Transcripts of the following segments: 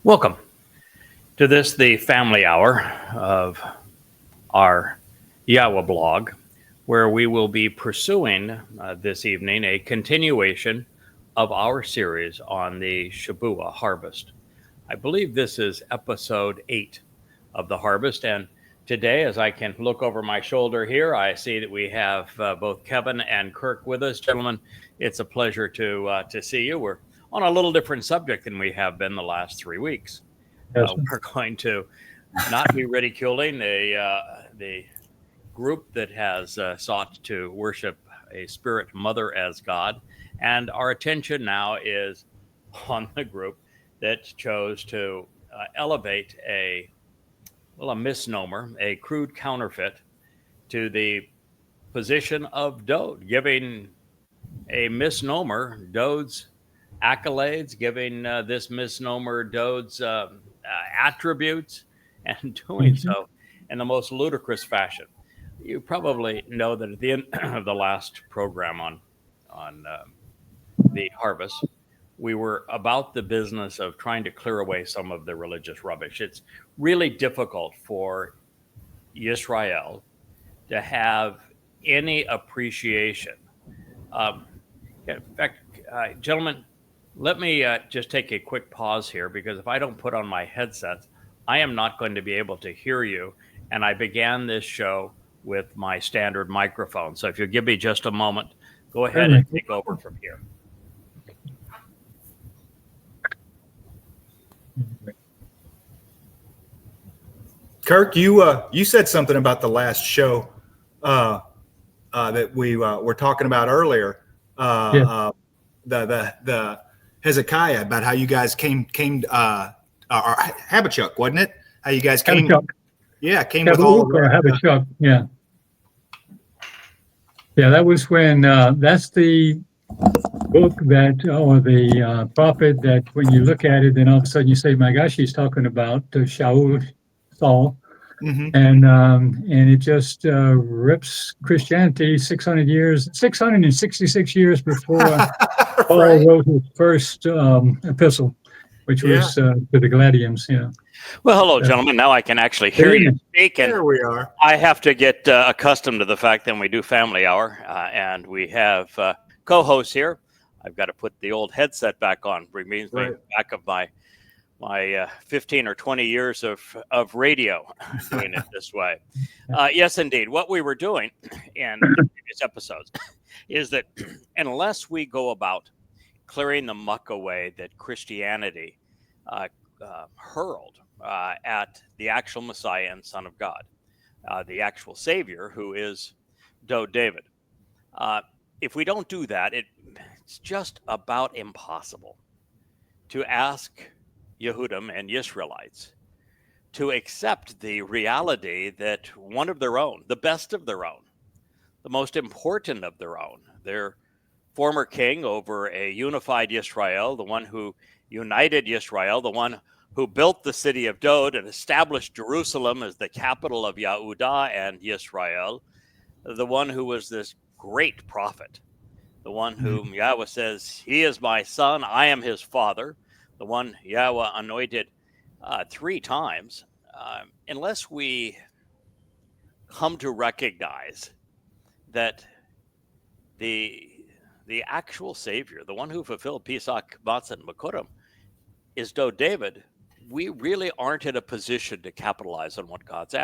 Welcome to the family hour of our YAHOWAH blog, where we will be pursuing this evening a continuation of our series on the Shabbat harvest. I believe this is episode 8 of the harvest, and today, as I can look over my shoulder here, I see that we have both Kevin and Kirk with us. Gentlemen, it's a pleasure to see you. We're on a little different subject than we have been the last 3 weeks. Yes. We're going to not be ridiculing the group that has sought to worship a spirit mother as God. And our attention now is on the group that chose to elevate a misnomer, a crude counterfeit to the position of Dode, giving a misnomer Dode's accolades, giving this misnomer Dode's attributes, and doing so in the most ludicrous fashion. You probably know that at the end of the last program on the harvest, we were about the business of trying to clear away some of the religious rubbish. It's really difficult for Yisrael to have any appreciation. In fact, gentlemen, let me just take a quick pause here, because if I don't put on my headsets, I am not going to be able to hear you. And I began this show with my standard microphone. So if you'll give me just a moment, go ahead and take over from here. Kirk, you said something about the last show that we were talking about earlier. The Hezekiah, about how you guys came or Habakkuk, wasn't it? How you guys came? Habakkuk. Yeah, came with all of Habakkuk. Yeah, that was when that's the book that, or the prophet that when you look at it, then all of a sudden you say, "My gosh, he's talking about Saul." Mm-hmm. And it just rips Christianity 666 years before Paul wrote his first epistle, which was to the Galatians. Well, hello, gentlemen. Now I can actually hear you speak. And there we are. I have to get accustomed to the fact that we do family hour, and we have co-hosts here. I've got to put the old headset back on. Brings me back of my 15 or 20 years of radio doing it this way. Yes, indeed. What we were doing in previous episodes is that unless we go about clearing the muck away that Christianity hurled at the actual Messiah and Son of God, the actual Savior, who is Dode David. If we don't do that, it's just about impossible to ask Yehudim and Israelites to accept the reality that one of their own, the best of their own, the most important of their own, their former king over a unified Israel, the one who united Israel, the one who built the city of Dode and established Jerusalem as the capital of Yehudah and Israel, the one who was this great prophet, the one whom Yahweh says, "He is my son, I am his father," the one Yahweh anointed 3 times. Unless we come to recognize that the actual Savior, the one who fulfilled Pesach, Matzah, and Bikurim, is Dode David, we really aren't in a position to capitalize on what God's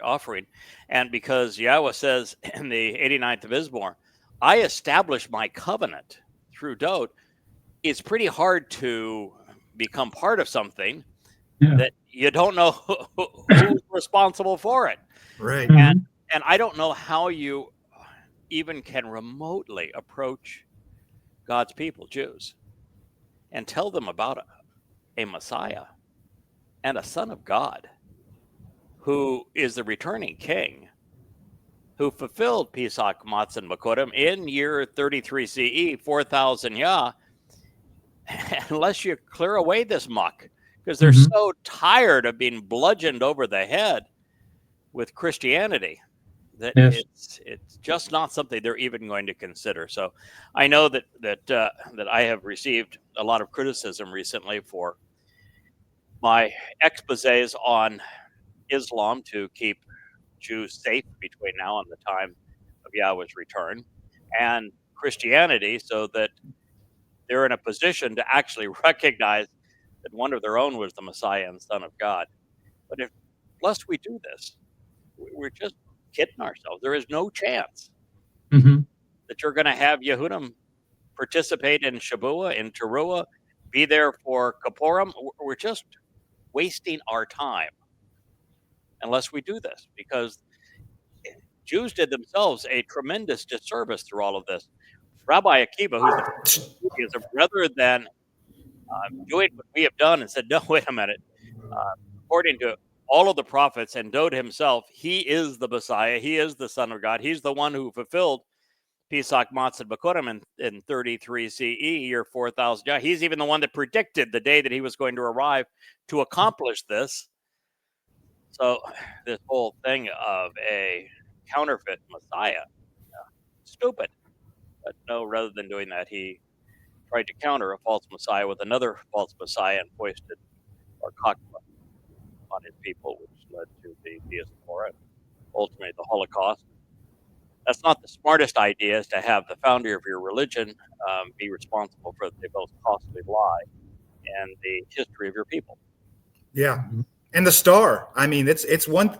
offering. And because Yahweh says in the 89th of Ismor, "I establish my covenant through Dode," it's pretty hard to become part of something that you don't know who's responsible for it. Right. And I don't know how you even can remotely approach God's people, Jews, and tell them about a Messiah and a Son of God who is the returning king, who fulfilled Pesach, Matzah, and Bikurim in year 33 CE, 4,000 Yah, unless you clear away this muck, because they're so tired of being bludgeoned over the head with Christianity that it's just not something they're even going to consider. So I know that I have received a lot of criticism recently for my exposés on Islam to keep Jews safe between now and the time of Yahweh's return, and Christianity, so that they're in a position to actually recognize that one of their own was the Messiah and Son of God. But unless we do this, we're just kidding ourselves. There is no chance that you're going to have Yehudim participate in Shabuah, in Towrah, be there for Kippurim. We're just wasting our time unless we do this, because Jews did themselves a tremendous disservice through all of this. Rabbi Akiva, who's the Judaism, rather than doing what we have done and said, no, wait a minute, according to all of the prophets and Dode himself, he is the Messiah, he is the Son of God, he's the one who fulfilled Pesach Matzah B'Kurim in 33 CE, year 4000. He's even the one that predicted the day that he was going to arrive to accomplish this. So this whole thing of a counterfeit Messiah, stupid. But no, rather than doing that, he tried to counter a false Messiah with another false Messiah and foisted or Chakma on his people, which led to the diaspora and ultimately the Holocaust. That's not the smartest idea, is to have the founder of your religion be responsible for the most costly lie and the history of your people. Yeah. And the star, I mean, it's one,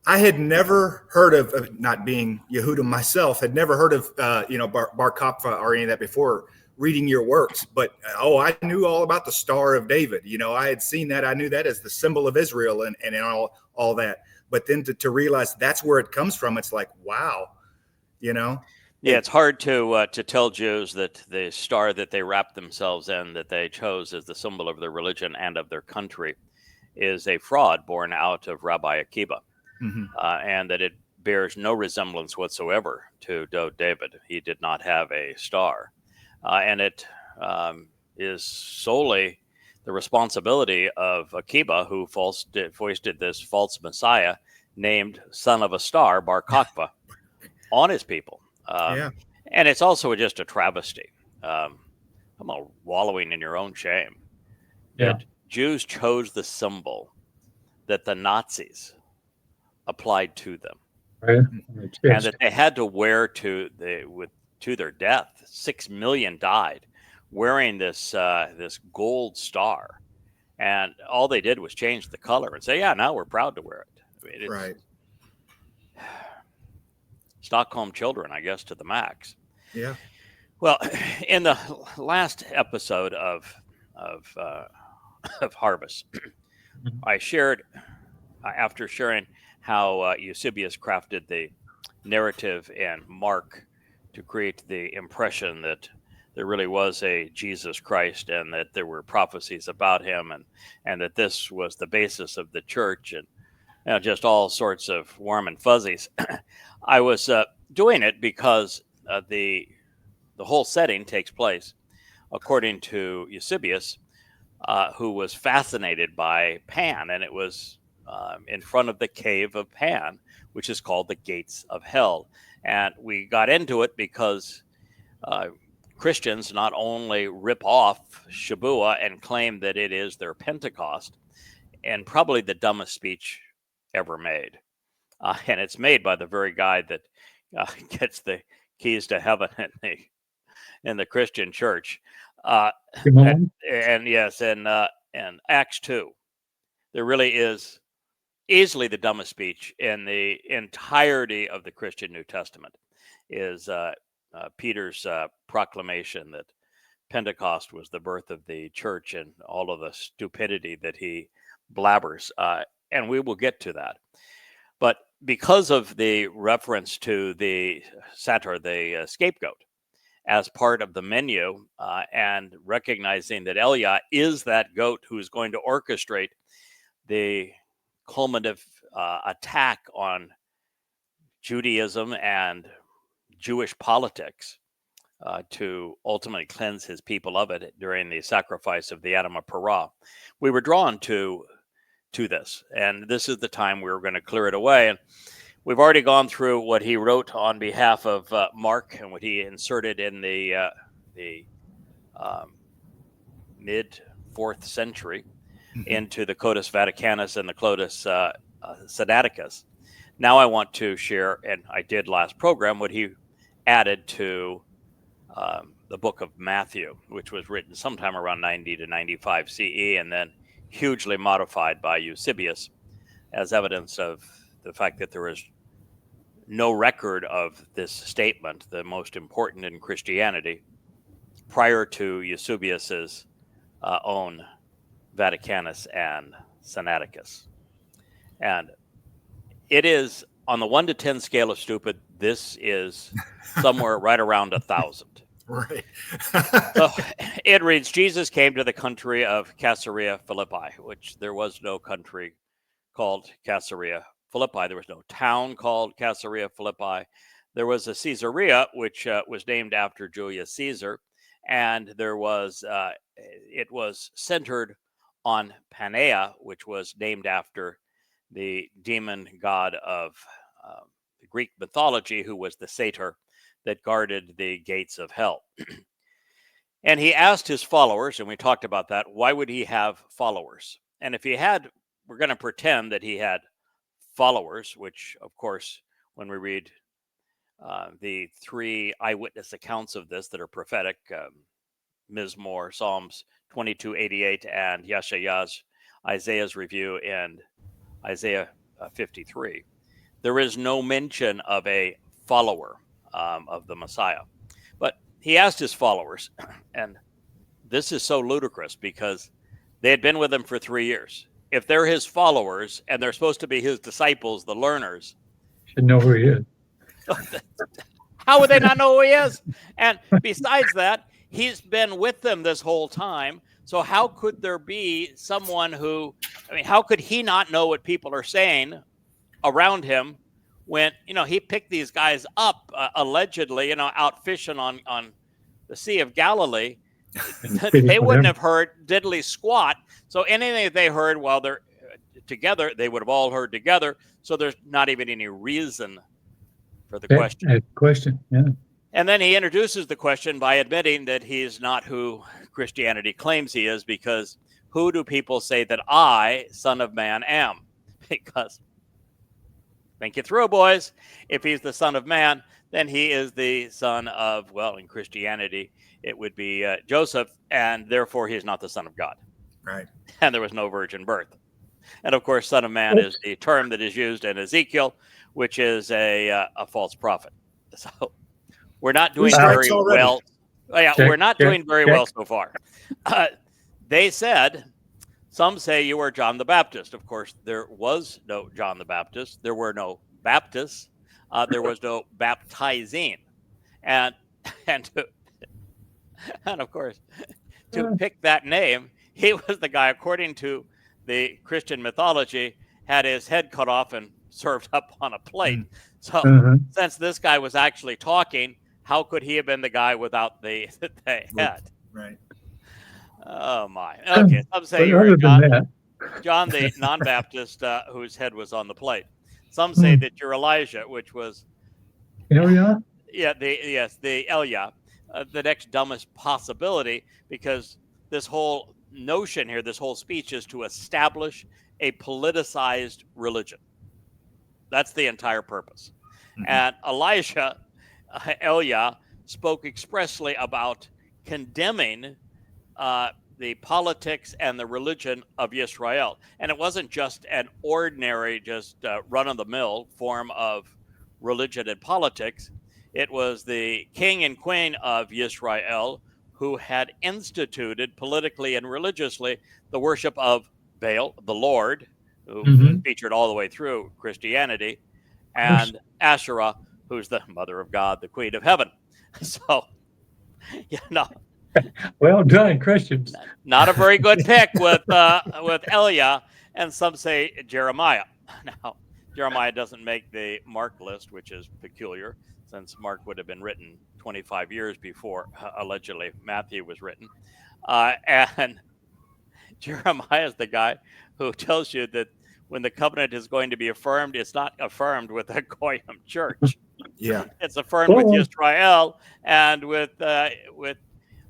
I had never heard of, not being Yehudim myself, had never heard of, Bar Kokhba or any of that before reading your works. But, I knew all about the Star of David. I had seen that. I knew that as the symbol of Israel and all that. But then to realize that's where it comes from, it's like, wow, Yeah, it's hard to tell Jews that the star that they wrap themselves in, that they chose as the symbol of their religion and of their country, is a fraud born out of Rabbi Akiva, and that it bears no resemblance whatsoever to Dode David. He did not have a star, and it is solely the responsibility of Akiva, who foisted this false Messiah named Son of a Star, Bar Kokhba, on his people. And it's also just a travesty. I'm wallowing in your own shame. That Jews chose the symbol that the Nazis applied to them, and that they had to wear to their death. 6 million died wearing this gold star, and all they did was change the color and say, "Yeah, now we're proud to wear it." I mean, right. Stockholm children, I guess, to the max. Yeah. Well, in the last episode of Harvest, I shared, after sharing how Eusebius crafted the narrative in Mark to create the impression that there really was a Jesus Christ and that there were prophecies about him, and that this was the basis of the church, and just all sorts of warm and fuzzies. I was doing it because the whole setting takes place, according to Eusebius, who was fascinated by Pan, and it was in front of the cave of Pan, which is called the Gates of Hell. And we got into it because Christians not only rip off Shabuah and claim that it is their Pentecost, and probably the dumbest speech ever made. And it's made by the very guy that gets the keys to heaven in the Christian church. And yes, and Acts 2, there really is easily the dumbest speech in the entirety of the Christian New Testament, is Peter's proclamation that Pentecost was the birth of the church, and all of the stupidity that he blabbers. And we will get to that. But because of the reference to the satyr, the scapegoat, as part of the menu, and recognizing that Elia is that goat who is going to orchestrate the culminative attack on Judaism and Jewish politics, to ultimately cleanse his people of it during the sacrifice of the Adam of Perah, we were drawn to this, and this is the time we were going to clear it away. And we've already gone through what he wrote on behalf of Mark and what he inserted in the mid 4th century, into the Codex Vaticanus and the Codex Sinaiticus. Now I want to share, and I did last program, what he added to the book of Matthew, which was written sometime around 90 to 95 CE, and then hugely modified by Eusebius as evidence of the fact that there is no record of this statement, the most important in Christianity, prior to Eusebius's own Vaticanus and Sinaiticus. And it is, on the 1 to 10 scale of stupid, this is somewhere right around 1,000. Right. So it reads, Jesus came to the country of Caesarea Philippi, which there was no country called Caesarea Philippi. There was no town called Caesarea Philippi. There was a Caesarea, which was named after Julius Caesar, and there was it was centered on Panea, which was named after the demon god of the Greek mythology, who was the satyr that guarded the gates of hell. And he asked his followers, and we talked about that, why would he have followers? And if he had, we're going to pretend that he had followers, which, of course, when we read the 3 eyewitness accounts of this that are prophetic, Mizmor, Psalms 22:88, and Yeshaya's Isaiah's review in Isaiah 53, there is no mention of a follower of the Messiah. But he asked his followers, and this is so ludicrous because they had been with him for 3 years. If they're his followers and they're supposed to be his disciples, the learners, should know who he is. How would they not know who he is? And besides that, he's been with them this whole time. So how could there be someone who, I mean, how could he not know what people are saying around him when, he picked these guys up, allegedly, out fishing on the Sea of Galilee? They wouldn't have heard diddly squat. So anything that they heard while they're together, they would have all heard together. So there's not even any reason for the question. Yeah. And then he introduces the question by admitting that he's not who Christianity claims he is, because who do people say that I, Son of Man, am? Because, think it through, boys. If he's the Son of Man, then he is the son of, well, in Christianity, it would be Joseph, and therefore he's not the Son of God. Right. And there was no virgin birth. And of course, Son of Man is the term that is used in Ezekiel, which is a false prophet. So we're not doing very well. We're not doing very well so far. They said, some say you are John the Baptist. Of course, there was no John the Baptist. There were no Baptists. There was no baptizing. And of course, to pick that name, he was the guy, according to the Christian mythology, had his head cut off and served up on a plate. So since this guy was actually talking, how could he have been the guy without the head? Right. Oh, my. Okay. Some say you were John the non-Baptist whose head was on the plate. Some say that you're Elijah, which was... Elia? Yeah, the Elia, the next dumbest possibility, because this whole notion here, this whole speech is to establish a politicized religion. That's the entire purpose. And Elia spoke expressly about condemning the politics and the religion of Israel. And it wasn't just an ordinary, just run-of-the-mill form of religion and politics. It was the king and queen of Israel who had instituted politically and religiously the worship of Baal, the Lord, who featured all the way through Christianity, and Asherah, who's the mother of God, the queen of heaven. So, well done, Christians. Not a very good pick with Elia, and some say Jeremiah. Now, Jeremiah doesn't make the Mark list, which is peculiar, since Mark would have been written 25 years before, allegedly, Matthew was written. And Jeremiah is the guy who tells you that when the covenant is going to be affirmed, it's not affirmed with a Goyim church. Yeah, it's affirmed with Israel and with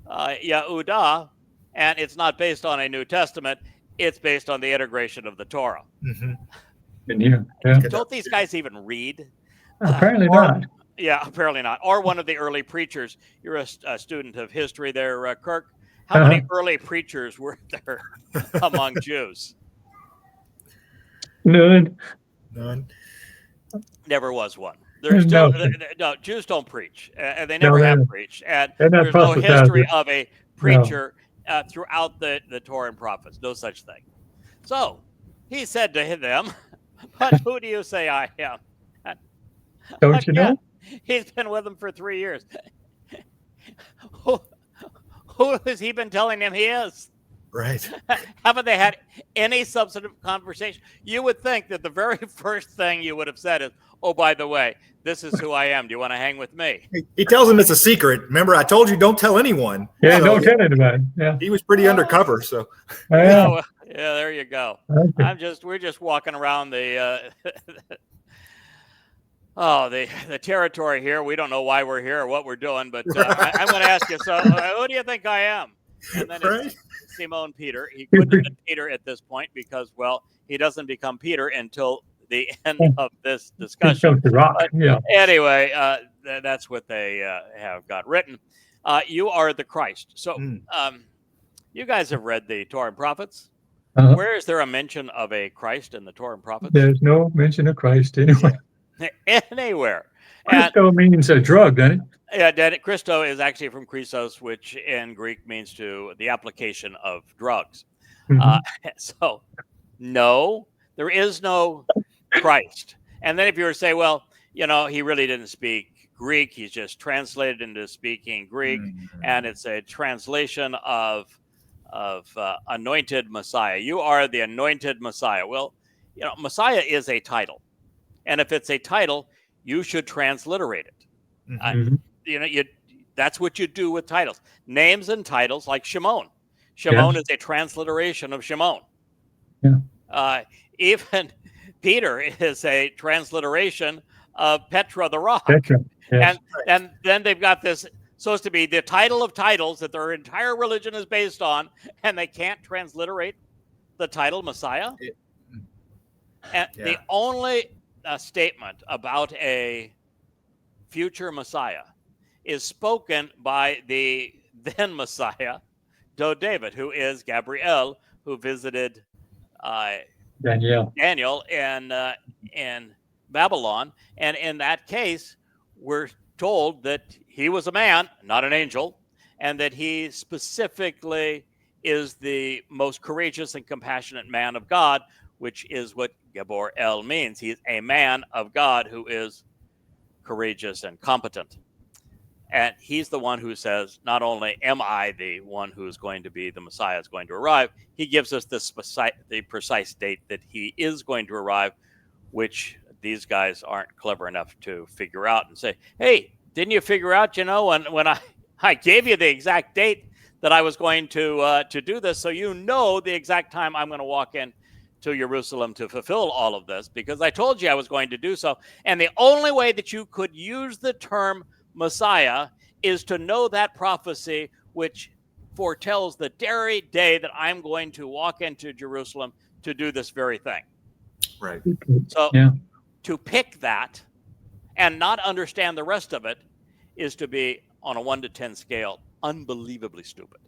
Yahudah, and it's not based on a New Testament. it's based on the integration of the Torah. Yeah. Don't these guys even read? Apparently not. Yeah, apparently not. Or one of the early preachers. You're a student of history there, Kirk. How many early preachers were there among Jews? None. Never was one. There's still no Jews don't preach, and they never have preached. And there's no history of a preacher throughout the Torah and prophets. No such thing. So he said to them, "But who do you say I am?" Don't you know? He's been with them for 3 years. Who has he been telling him he is? Right. Haven't they had any substantive conversation? You would think that the very first thing you would have said is, "Oh, by the way, this is who I am. Do you want to hang with me?" He tells him it's a secret. Remember, I told you don't tell anyone. Yeah, so don't tell anybody. Yeah. He was pretty undercover. So. Yeah, there you go. Okay. We're just walking around the the territory here. We don't know why we're here or what we're doing, but I'm going to ask you. So, who do you think I am? And then it's Simon Peter. He couldn't have been Peter at this point because, well, he doesn't become Peter until the end of this discussion. But anyway, that's what they have got written. You are the Christ. So, you guys have read the Torah and prophets. Where is there a mention of a Christ in the Torah and prophets? There's no mention of Christ anywhere. Anywhere. Christo means a drug, doesn't it? Yeah, Christo is actually from Christos, which in Greek means to the application of drugs. So, no, there is no Christ. And then if you were to say, well, you know, he really didn't speak Greek, he's just translated into speaking Greek, and it's a translation of anointed Messiah. You are the anointed Messiah. Well, you know, Messiah is a title. And if it's a title, you should transliterate it. You know, that's what you do with titles. Names and titles, like Shimon. Shimon is a transliteration of Shimon. Even Peter is a transliteration of Petra the Rock. And then they've got this supposed to be the title of titles that their entire religion is based on, and they can't transliterate the title Messiah. And the only statement about a future Messiah is spoken by the then Messiah, David, who is Gabriel, who visited Daniel in Babylon. And in that case, we're told that he was a man, not an angel, and that he specifically is the most courageous and compassionate man of God, which is what Gabor El means. He's a man of God who is courageous and competent. And he's the one who says, not only am I the one who is going to be the Messiah is going to arrive, he gives us the precise date that he is going to arrive, which these guys aren't clever enough to figure out and say, hey, didn't you figure out, you know, when I gave you the exact date that I was going to do this, so you know the exact time I'm going to walk in to Jerusalem to fulfill all of this, because I told you I was going to do so. And the only way that you could use the term Messiah is to know that prophecy, which foretells the very day that I'm going to walk into Jerusalem to do this very thing. Right. So to pick that and not understand the rest of it is to be, on a 1 to 10 scale, unbelievably stupid.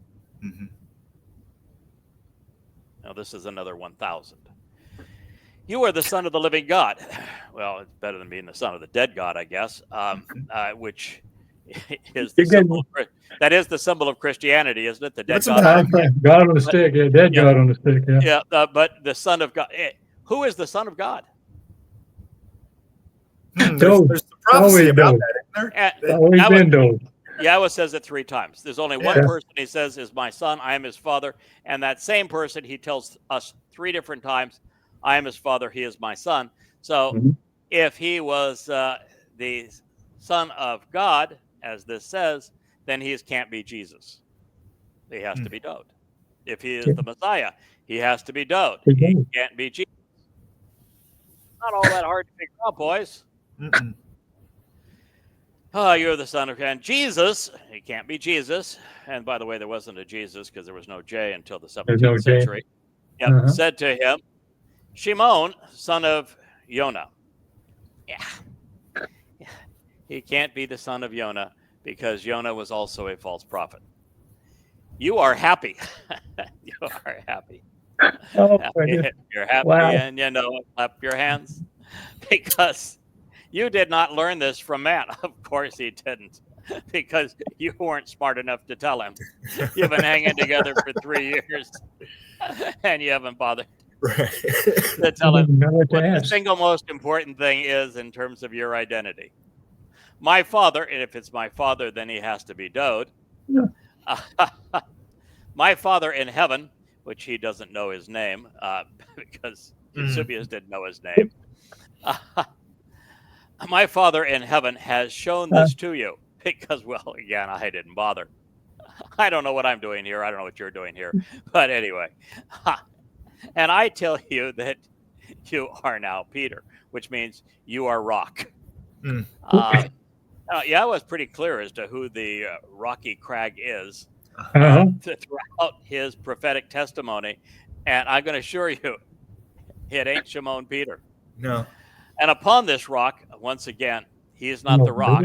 Now, this is another 1,000. You are the son of the living God. Well, it's better than being the son of the dead God, I guess, which is the symbol. That is the symbol of Christianity, isn't it? The dead God. God on a stick, dead God on a stick. But the son of God. Who is the son of God? There's the prophecy about that, isn't there? Yahowah says it 3 times. There's only one person he says is my son, I am his father. And that same person he tells us 3 different times, I am his father, he is my son. So if he was the son of God, as this says, then he can't be Jesus. He has to be Dode. If he is the Messiah, he has to be Dode. He can't be Jesus. Not all that hard to figure out, boys. Oh, you're the son of God. Jesus, he can't be Jesus. And by the way, there wasn't a Jesus because there was no J until the 17th century. said to him, Shimon, son of Yonah. Yeah. He can't be the son of Yonah because Yonah was also a false prophet. You are happy. You are happy. Oh, You're happy, wow. and clap your hands because you did not learn this from man. Of course he didn't, because you weren't smart enough to tell him. You've been hanging together for 3 years and you haven't bothered to tell him what the single most important thing is in terms of your identity. My father, and if it's my father, then he has to be Dode. My father in heaven, which he doesn't know his name because Eusebius didn't know his name. My father in heaven has shown this to you because, well, again, I didn't bother. I don't know what I'm doing here. I don't know what you're doing here. But anyway, and I tell you that you are now Peter, which means you are rock. Yahowah was pretty clear as to who the rocky crag is throughout his prophetic testimony. And I'm going to assure you, it ain't Shimon Peter. No. And upon this rock, once again, he is not the rock.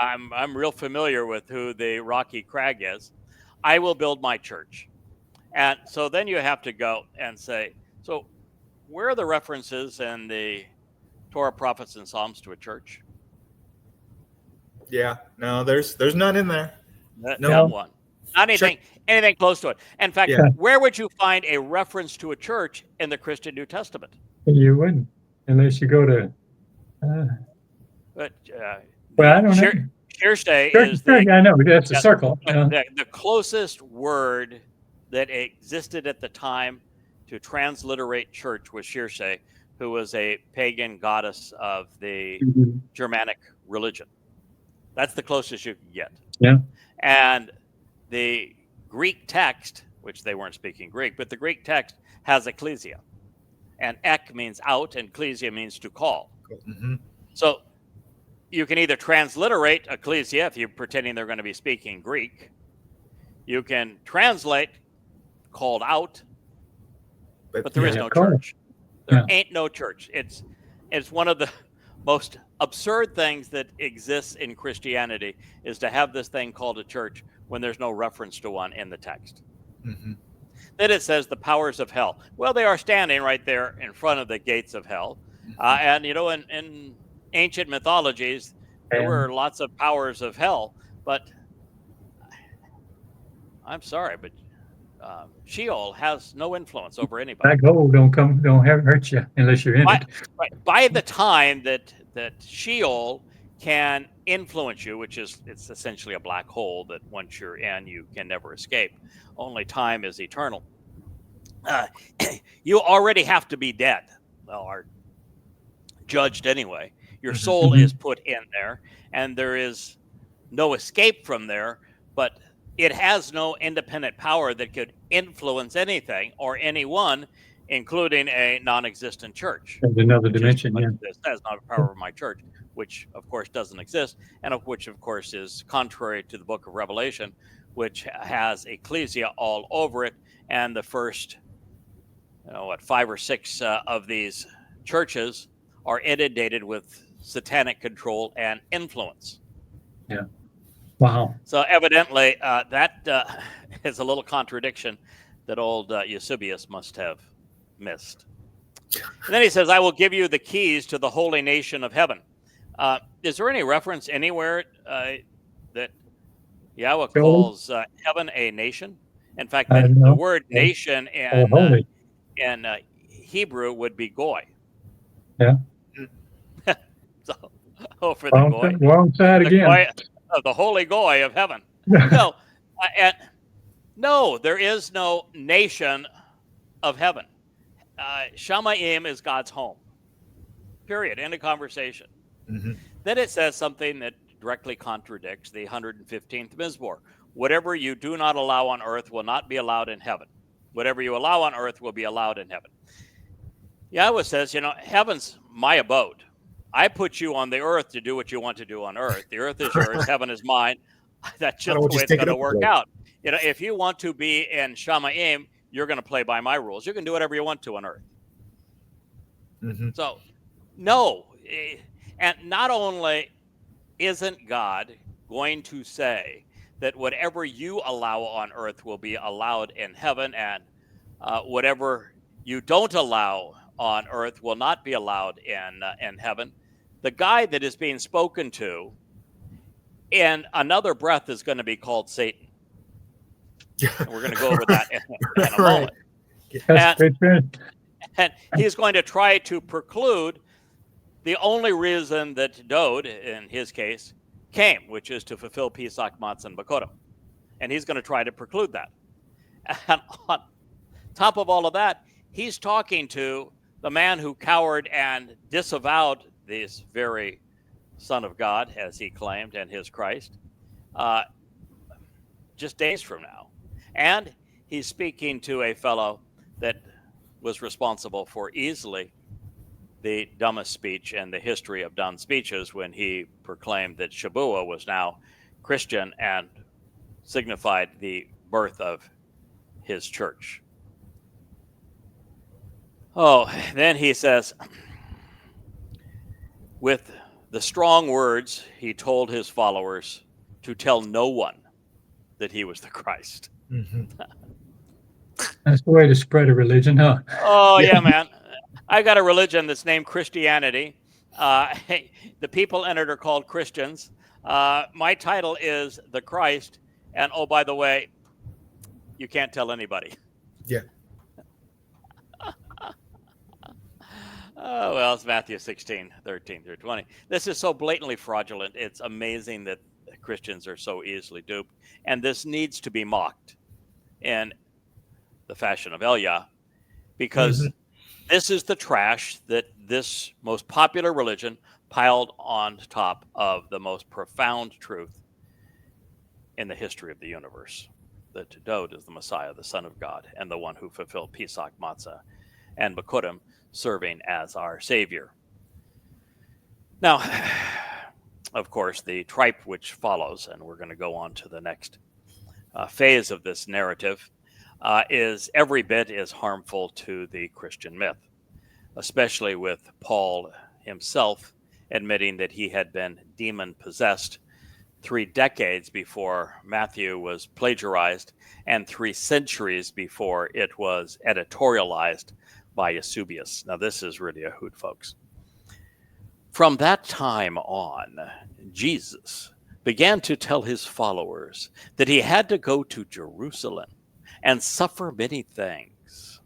I'm real familiar with who the rocky crag is. I will build my church. And so then you have to go and say, so where are the references in the Torah, prophets, and Psalms to a church? Yeah, no, there's none in there. Not one. Not anything close to it. In fact, where would you find a reference to a church in the Christian New Testament? You wouldn't, unless you go to. But well, I don't know. Shirshay is I know that's a circle. The closest word that existed at the time to transliterate church was Shirshay, who was a pagan goddess of the Germanic religion. That's the closest you can get. Yeah. And the Greek text, which they weren't speaking Greek, but the Greek text has ecclesia. And ek means out, and ecclesia means to call. So you can either transliterate ecclesia if you're pretending they're going to be speaking Greek. You can translate called out, but there is no church. There ain't no church. It's one of the most absurd things that exists in Christianity is to have this thing called a church when there's no reference to one in the text. Then it says the powers of hell. Well, they are standing right there in front of the gates of hell. And, in ancient mythologies, there were lots of powers of hell. But I'm sorry, but Sheol has no influence over anybody. Black hole don't hurt you unless you're in it. By the time that Sheol can influence you, it's essentially a black hole that once you're in, you can never escape. Only time is eternal. You already have to be dead, or judged anyway. Your soul is put in there, and there is no escape from there, but it has no independent power that could influence anything or anyone, including a non-existent church. There's another dimension, That is not a power of my church, which of course doesn't exist, and which of course is contrary to the book of Revelation, which has ecclesia all over it, and the first 5 or 6 of these churches are inundated with satanic control and influence. Yeah. Wow. So evidently that is a little contradiction that old Eusebius must have missed. And then he says, I will give you the keys to the holy nation of heaven. Is there any reference anywhere that Yahowah calls heaven a nation? In fact, the word nation in Hebrew would be goy. Yeah. So, for the goy. Wrong side again. Goy of the holy goy of heaven. No, there is no nation of heaven. Shamayim is God's home. Period. End of conversation. Then it says something that directly contradicts the 115th Mizmor. Whatever you do not allow on earth will not be allowed in heaven. Whatever you allow on earth will be allowed in heaven. Yahowah says, heaven's my abode. I put you on the earth to do what you want to do on earth. The earth is yours, heaven is mine. That's just the way it's going to work out. If you want to be in Shamayim, you're going to play by my rules. You can do whatever you want to on earth. Mm-hmm. So, no. And not only isn't God going to say that whatever you allow on earth will be allowed in heaven, and whatever you don't allow on earth will not be allowed in heaven. The guy that is being spoken to in another breath is going to be called Satan. And we're going to go over that in a moment. And he's going to try to preclude the only reason that Dode, in his case, came, which is to fulfill Pesach, Matzah, and Bakodim. And he's going to try to preclude that. And on top of all of that, he's talking to the man who cowered and disavowed this very Son of God, as he claimed, and his Christ, just days from now. And he's speaking to a fellow that was responsible for easily the dumbest speech in the history of dumb speeches when he proclaimed that Shabbat was now Christian and signified the birth of his church. Oh, then he says, with the strong words, he told his followers to tell no one that he was the Christ. Mm-hmm. That's the way to spread a religion, huh? Oh, yeah, man. I got a religion that's named Christianity. The people in it are called Christians. My title is the Christ. And, oh, by the way, you can't tell anybody. Yeah. Oh, well, it's Matthew 16, 13 through 20. This is so blatantly fraudulent. It's amazing that Christians are so easily duped. And this needs to be mocked in the fashion of Elia, because this is the trash that this most popular religion piled on top of the most profound truth in the history of the universe, that Dode is the Messiah, the Son of God, and the one who fulfilled Pesach, Matzah, and Bakodim, serving as our Savior. Now, of course, the tripe which follows, and we're going to go on to the next phase of this narrative, is every bit as harmful to the Christian myth, especially with Paul himself admitting that he had been demon-possessed 3 decades before Matthew was plagiarized and 3 centuries before it was editorialized by Eusebius. Now, this is really a hoot, folks. From that time on, Jesus began to tell his followers that he had to go to Jerusalem and suffer many things.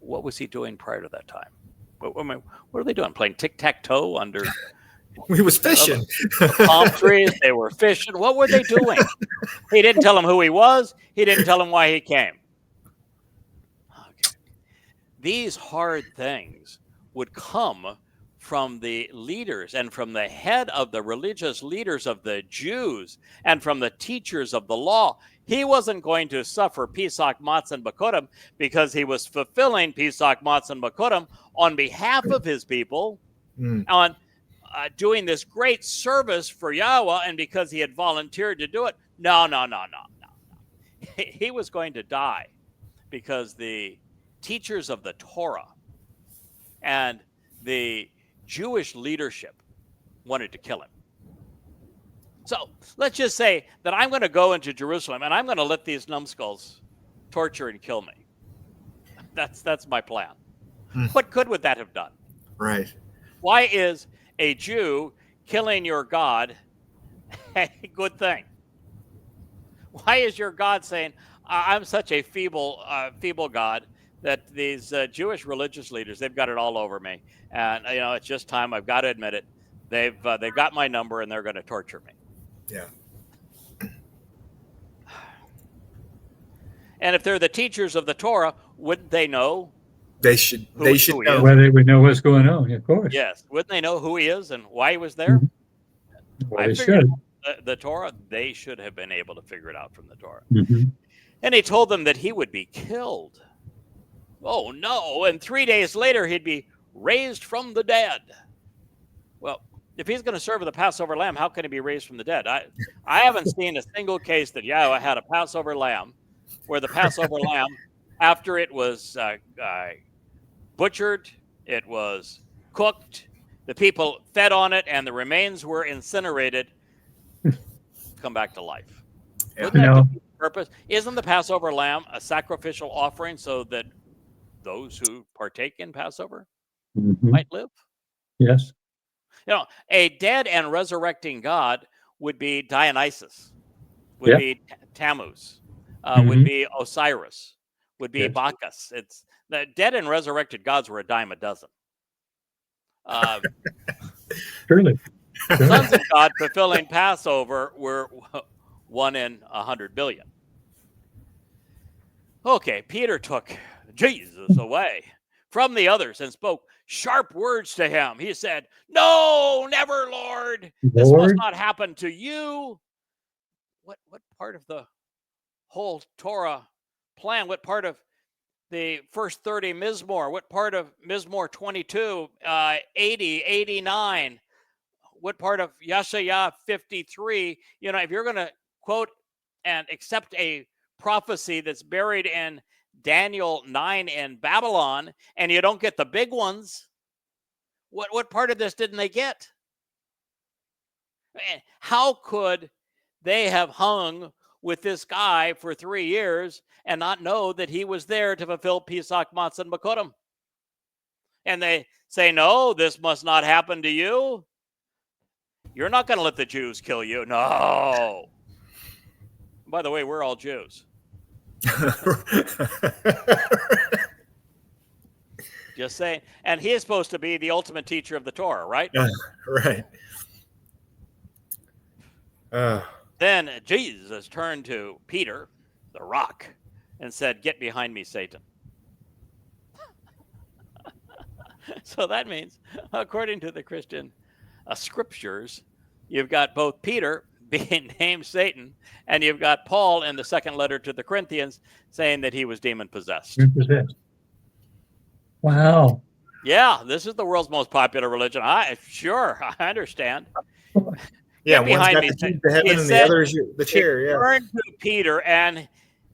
What was he doing prior to that time? What are they doing? Playing tic-tac-toe under... We was fishing. The palm trees, they were fishing. What were they doing? He didn't tell them who he was. He didn't tell them why he came. Okay. These hard things would come from the leaders and from the head of the religious leaders of the Jews and from the teachers of the law. He wasn't going to suffer Pesach, Matzah, and Bakodim because he was fulfilling Pesach, Matzah, and Bakodim on behalf of his people, on doing this great service for Yahweh, and because he had volunteered to do it. No. He was going to die because the teachers of the Torah and the Jewish leadership wanted to kill him. So let's just say that I'm going to go into Jerusalem and I'm going to let these numbskulls torture and kill me. That's my plan. What good would that have done? Right. Why is a Jew killing your God a good thing? Why is your God saying, I'm such a feeble God that these Jewish religious leaders, they've got it all over me. And, it's just time. I've got to admit it. They've got my number and they're going to torture me. Yeah. And if they're the teachers of the Torah, wouldn't they know? They should know. Well, they would know what's going on, of course. Yes. Wouldn't they know who he is and why he was there? Well, they should. The Torah, they should have been able to figure it out from the Torah. Mm-hmm. And he told them that he would be killed. Oh, no. And 3 days later, he'd be raised from the dead. Well, if he's going to serve the Passover lamb, how can he be raised from the dead? I haven't seen a single case that Yahweh had a Passover lamb where the Passover lamb after it was butchered, it was cooked, the people fed on it, and the remains were incinerated, come back to life. Yeah. Wouldn't that be the purpose? Isn't the Passover lamb a sacrificial offering so that those who partake in Passover might live? Yes. A dead and resurrecting God would be Dionysus, would be Tammuz, would be Osiris, would be Bacchus. It's the dead and resurrected gods were a dime a dozen. Truly. Sons of God fulfilling Passover were 1 in 100 billion. Okay, Peter took Jesus away from the others and spoke sharp words to him. He said, "No, never, Lord. This must not happen to you." What part of the whole Torah plan? What part of the first 30 Mizmor? What part of Mizmor 22, 80, 89? What part of Yeshayah 53? If you're going to quote and accept a prophecy that's buried in Daniel 9 in Babylon, and you don't get the big ones, what part of this didn't they get? How could they have hung with this guy for 3 years and not know that he was there to fulfill Pesach, Matzah, and Bakurim? And they say, "No, this must not happen to you. You're not going to let the Jews kill you." No. By the way, we're all Jews. Just saying. And he is supposed to be the ultimate teacher of the Torah, right? Right. Then Jesus turned to Peter, the rock, and said, "Get behind me, Satan." So that means, according to the Christian scriptures, you've got both Peter being named Satan, and you've got Paul in the second letter to the Corinthians saying that he was demon possessed. Wow. Yeah, this is the world's most popular religion. I understand. Yeah, Get behind me. One's got the heaven and the other is the chair. He Yeah. turned to Peter and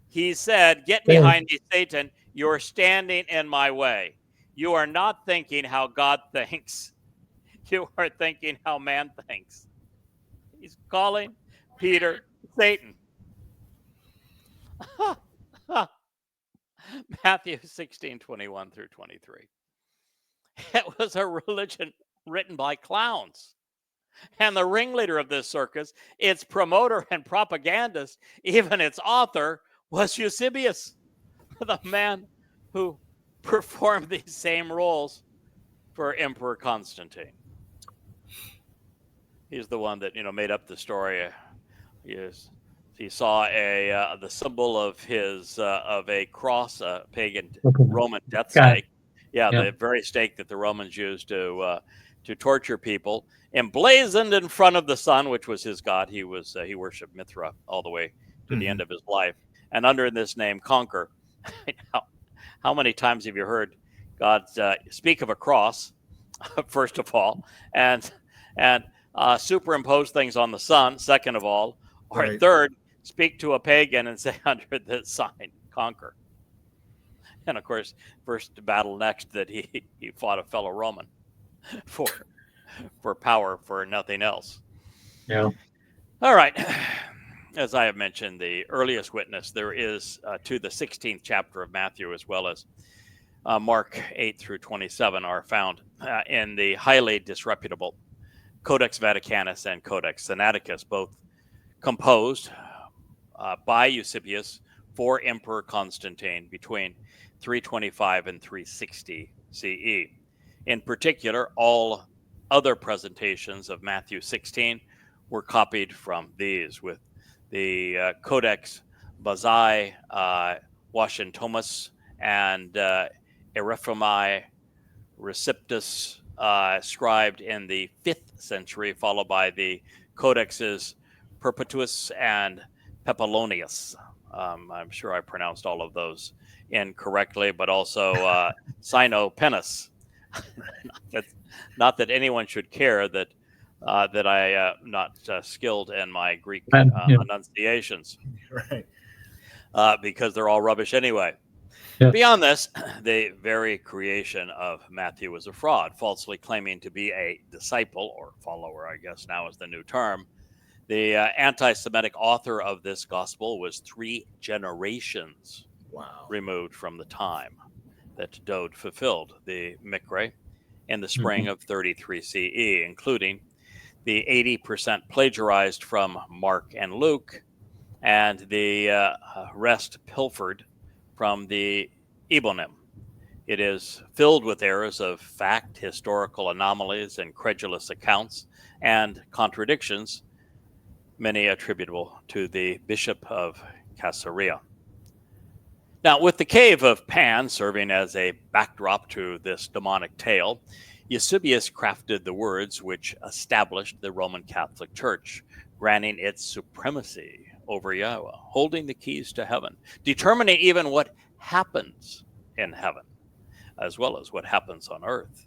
he said, "Get behind me, Satan. You're standing in my way. You are not thinking how God thinks. You are thinking how man thinks." He's calling Peter Satan. Matthew 16:21 through 23. It was a religion written by clowns. And the ringleader of this circus, its promoter and propagandist, even its author, was Eusebius, the man who performed these same roles for Emperor Constantine. He's the one that made up the story. He saw the symbol of a cross, a pagan Roman death stake. Yeah, the very stake that the Romans used to torture people, emblazoned in front of the sun, which was his god. He worshipped Mithra all the way to the end of his life, and under this name, Conquer. How many times have you heard God speak of a cross, first of all, and superimpose things on the sun, second of all, or third, speak to a pagan and say, "Under this sign, Conquer." And of course, first battle next that he fought a fellow Roman for power, for nothing else. Yeah. All right. As I have mentioned, the earliest witness there is to the 16th chapter of Matthew, as well as Mark 8 through 27, are found in the highly disreputable Codex Vaticanus and Codex Sinaiticus, both composed by Eusebius for Emperor Constantine between 325 and 360 CE. In particular, all other presentations of Matthew 16 were copied from these, with the Codex Bazai, Washingtomus, and Erephraimi Receptus, scribed in the 5th century, followed by the Codexes Perpetuus and Pepalonius. I'm sure I pronounced all of those incorrectly, but also Sino-Penus. Not that anyone should care that I am not skilled in my Greek enunciations, right? Because they're all rubbish anyway. Yes. Beyond this, the very creation of Matthew was a fraud, falsely claiming to be a disciple or follower, I guess now is the new term. The anti-Semitic author of this gospel was 3 generations removed from the time that Dode fulfilled the Mikre in the spring of 33 CE, including the 80% plagiarized from Mark and Luke, and the rest pilfered from the Ebonim. It is filled with errors of fact, historical anomalies, and credulous accounts, and contradictions, many attributable to the Bishop of Caesarea. Now, with the cave of Pan serving as a backdrop to this demonic tale, Eusebius crafted the words which established the Roman Catholic Church, granting its supremacy over Yahowah, holding the keys to heaven, determining even what happens in heaven, as well as what happens on earth.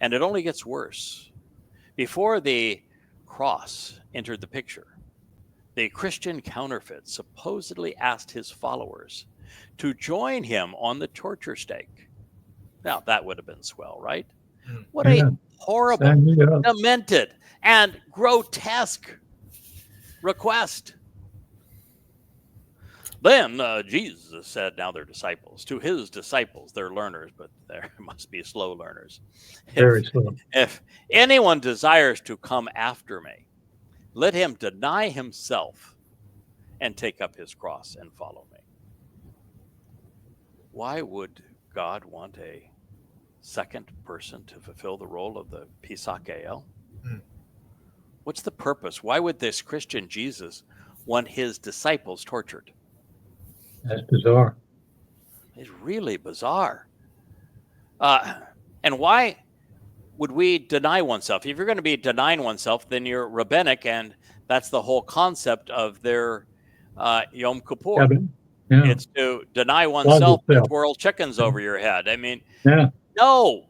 And it only gets worse. Before the cross entered the picture, the Christian counterfeit supposedly asked his followers to join him on the torture stake. Now, that would have been swell, right? What a horrible, demented, and grotesque request. Then Jesus said, now they're disciples. To his disciples, they're learners, but there must be slow learners. Very slow. If anyone desires to come after me, let him deny himself and take up his cross and follow me. Why would God want a second person to fulfill the role of the Pesach El? What's the purpose? Why would this Christian Jesus want his disciples tortured? That's bizarre. It's really bizarre. And why would we deny oneself? If you're going to be denying oneself, then you're rabbinic, and that's the whole concept of their Yom Kippur. Yeah. It's to deny oneself and twirl chickens over your head. I mean, no.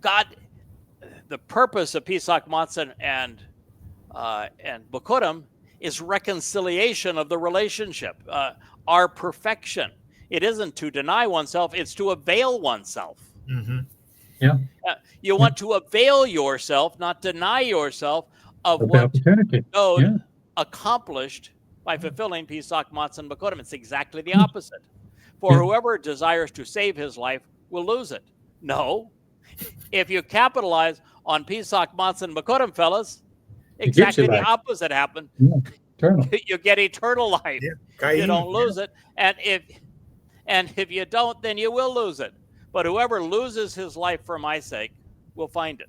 God, the purpose of Pesach Matzah and Bikurim is reconciliation of the relationship, our perfection. It isn't to deny oneself, it's to avail oneself. You want to avail yourself, not deny yourself, of what God accomplished by fulfilling Pesach Matzah and Bikurim. It's exactly the opposite. For whoever desires to save his life will lose it. No. If you capitalize on Pesach Matzah and Bikurim, fellas, exactly the opposite happened. You get eternal life. You don't lose it. And if you don't, then you will lose it. But whoever loses his life for my sake will find it.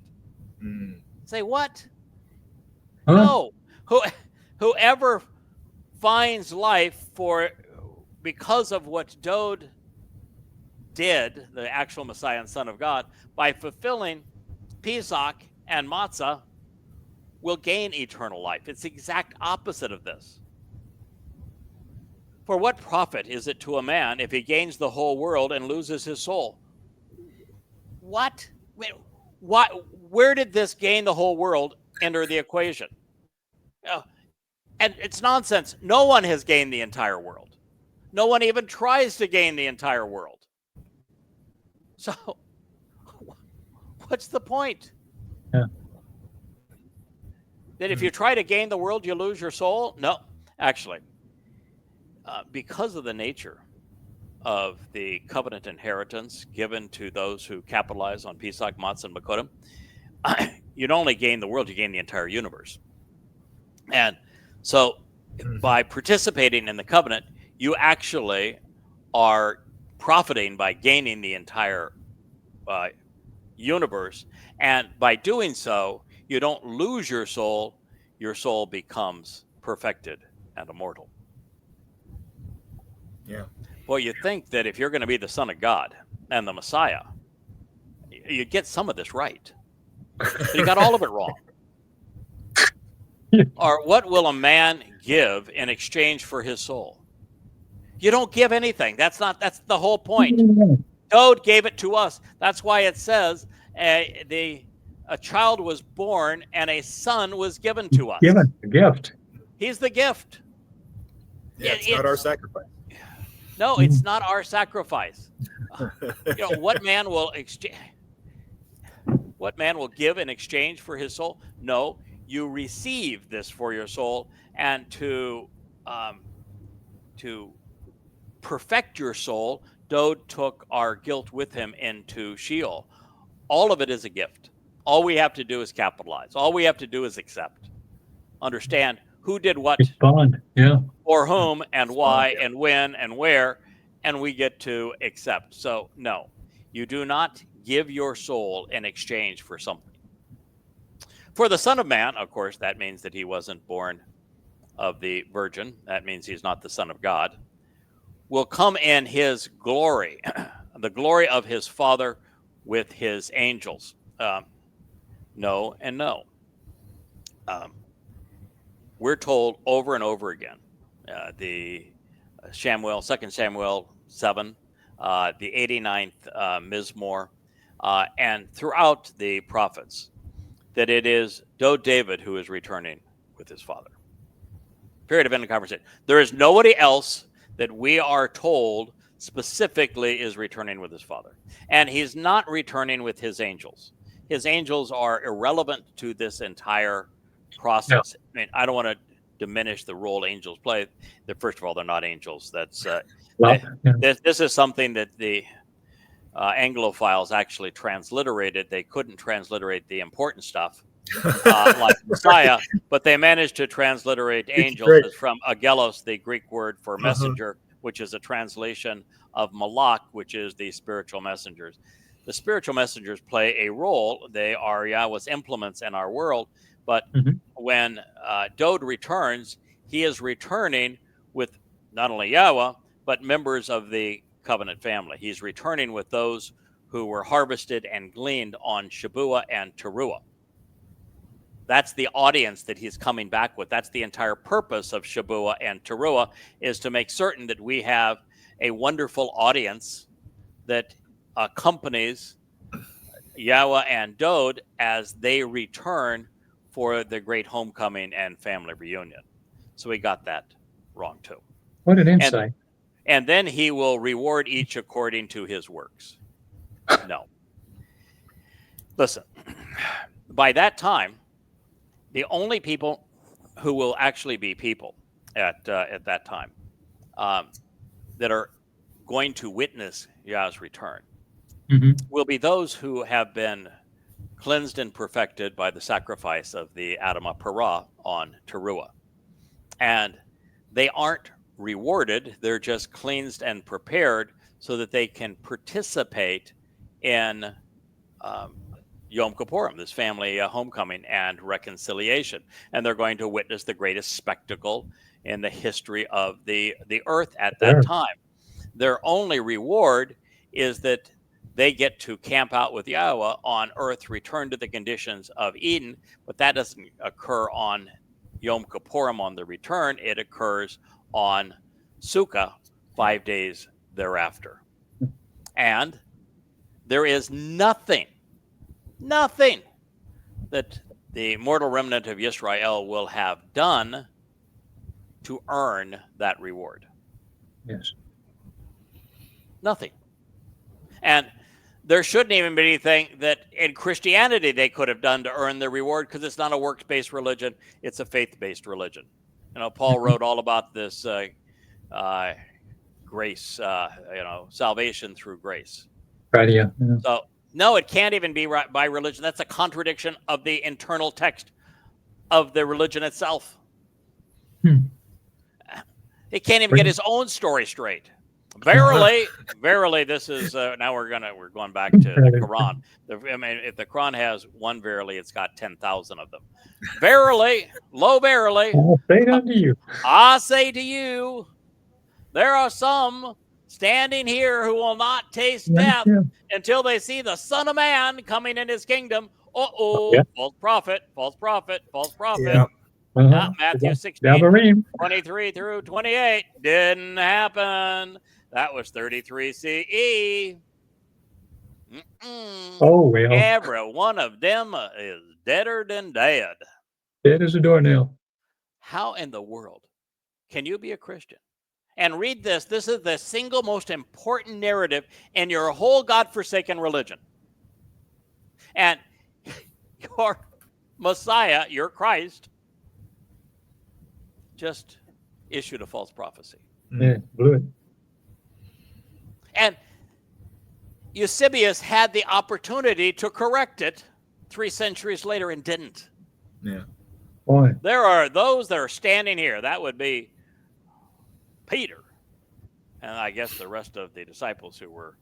Say what? No. Whoever finds life because of what Dode did, the actual Messiah and Son of God, by fulfilling Pesach and Matzah, will gain eternal life. It's the exact opposite of this. For what profit is it to a man if he gains the whole world and loses his soul? What? Where did this gain the whole world enter the equation? And it's nonsense. No one has gained the entire world. No one even tries to gain the entire world. So, what's the point? That if you try to gain the world, you lose your soul? No, actually, because of the nature of the covenant inheritance given to those who capitalize on Pesach, Matzah, and Bikurim, you don't only gain the world, you gain the entire universe. And so by participating in the covenant, you actually are profiting by gaining the entire universe. And by doing so, you don't lose your soul becomes perfected and immortal. Well, you think that if you're going to be the Son of God and the Messiah, you get some of this right. But you got all of it wrong. Or what will a man give in exchange for his soul? You don't give anything. That's the whole point. God gave it to us. That's why it says a child was born and a son was given to us. Given, a gift. He's the gift. It's not our sacrifice. No, it's not our sacrifice. What man will exchange? What man will give in exchange for his soul? No, you receive this for your soul, and to perfect your soul, Dode took our guilt with him into Sheol. All of it is a gift. All we have to do is capitalize. All we have to do is accept. Understand who did what, respond, for whom, and why, and when, and where, and we get to accept. So, no, you do not give your soul in exchange for something. For the Son of Man, of course, that means that he wasn't born of the Virgin. That means he's not the Son of God. Will come in his glory, the glory of his Father with his angels. No and no. We're told over and over again, the 2 Samuel 7, the 89th Mizmor, and throughout the prophets, that it is David who is returning with his father. Period of end of conversation. There is nobody else that we are told specifically is returning with his father. And he's not returning with his angels. His angels are irrelevant to this entire process. I mean, I don't want to diminish the role angels play. First of all, they're not angels. That's this is something that the Anglophiles actually transliterated. They couldn't transliterate the important stuff, like Messiah, but they managed to transliterate angels as from agelos, the Greek word for messenger, which is a translation of malach, which is the spiritual messengers. The spiritual messengers play a role. They are Yahweh's implements in our world. But when Dode returns, he is returning with not only Yahweh, but members of the covenant family. He's returning with those who were harvested and gleaned on Shabbat and Towrah. That's the audience that he's coming back with. That's the entire purpose of Shabbat and Towrah, is to make certain that we have a wonderful audience that accompanies Yahweh and Dode as they return for the great homecoming and family reunion. So we got that wrong too. What an insight. And then he will reward each according to his works. No. Listen, by that time, the only people who will actually be people at that time that are going to witness Yah's return will be those who have been cleansed and perfected by the sacrifice of the Adamah Parah on Towrah. And they aren't rewarded. They're just cleansed and prepared so that they can participate in Yom Kippurim, this family homecoming and reconciliation. And they're going to witness the greatest spectacle in the history of the earth at that time. Their only reward is that they get to camp out with Yahweh on earth, return to the conditions of Eden, but that doesn't occur on Yom Kippurim on the return. It occurs on Sukkah 5 days thereafter. And there is nothing that the mortal remnant of Israel will have done to earn that reward. Yes. Nothing. And there shouldn't even be anything that in Christianity they could have done to earn their reward, because it's not a works-based religion. It's a faith-based religion. Paul wrote all about this grace, salvation through grace. Right, yeah. So, no, it can't even be by religion. That's a contradiction of the internal text of the religion itself. It can't even get his own story straight. Verily, this is now we're going back to the Quran. If the Quran has one verily, it's got 10,000 of them. Verily, verily, I'll say it unto you. I say to you, there are some standing here who will not taste death until they see the Son of Man coming in his kingdom. False prophet. Yeah. Matthew 16, 23 through 28. Didn't happen. That was 33 CE. Oh, well. Every one of them is deader than dead. Dead as a doornail. How in the world can you be a Christian and read this. This is the single most important narrative in your whole God-forsaken religion. And your Messiah, your Christ, just issued a false prophecy. Yeah, blew it. And Eusebius had the opportunity to correct it 3 centuries later and didn't. Yeah. Boy. There are those that are standing here. That would be Peter. And I guess the rest of the disciples who were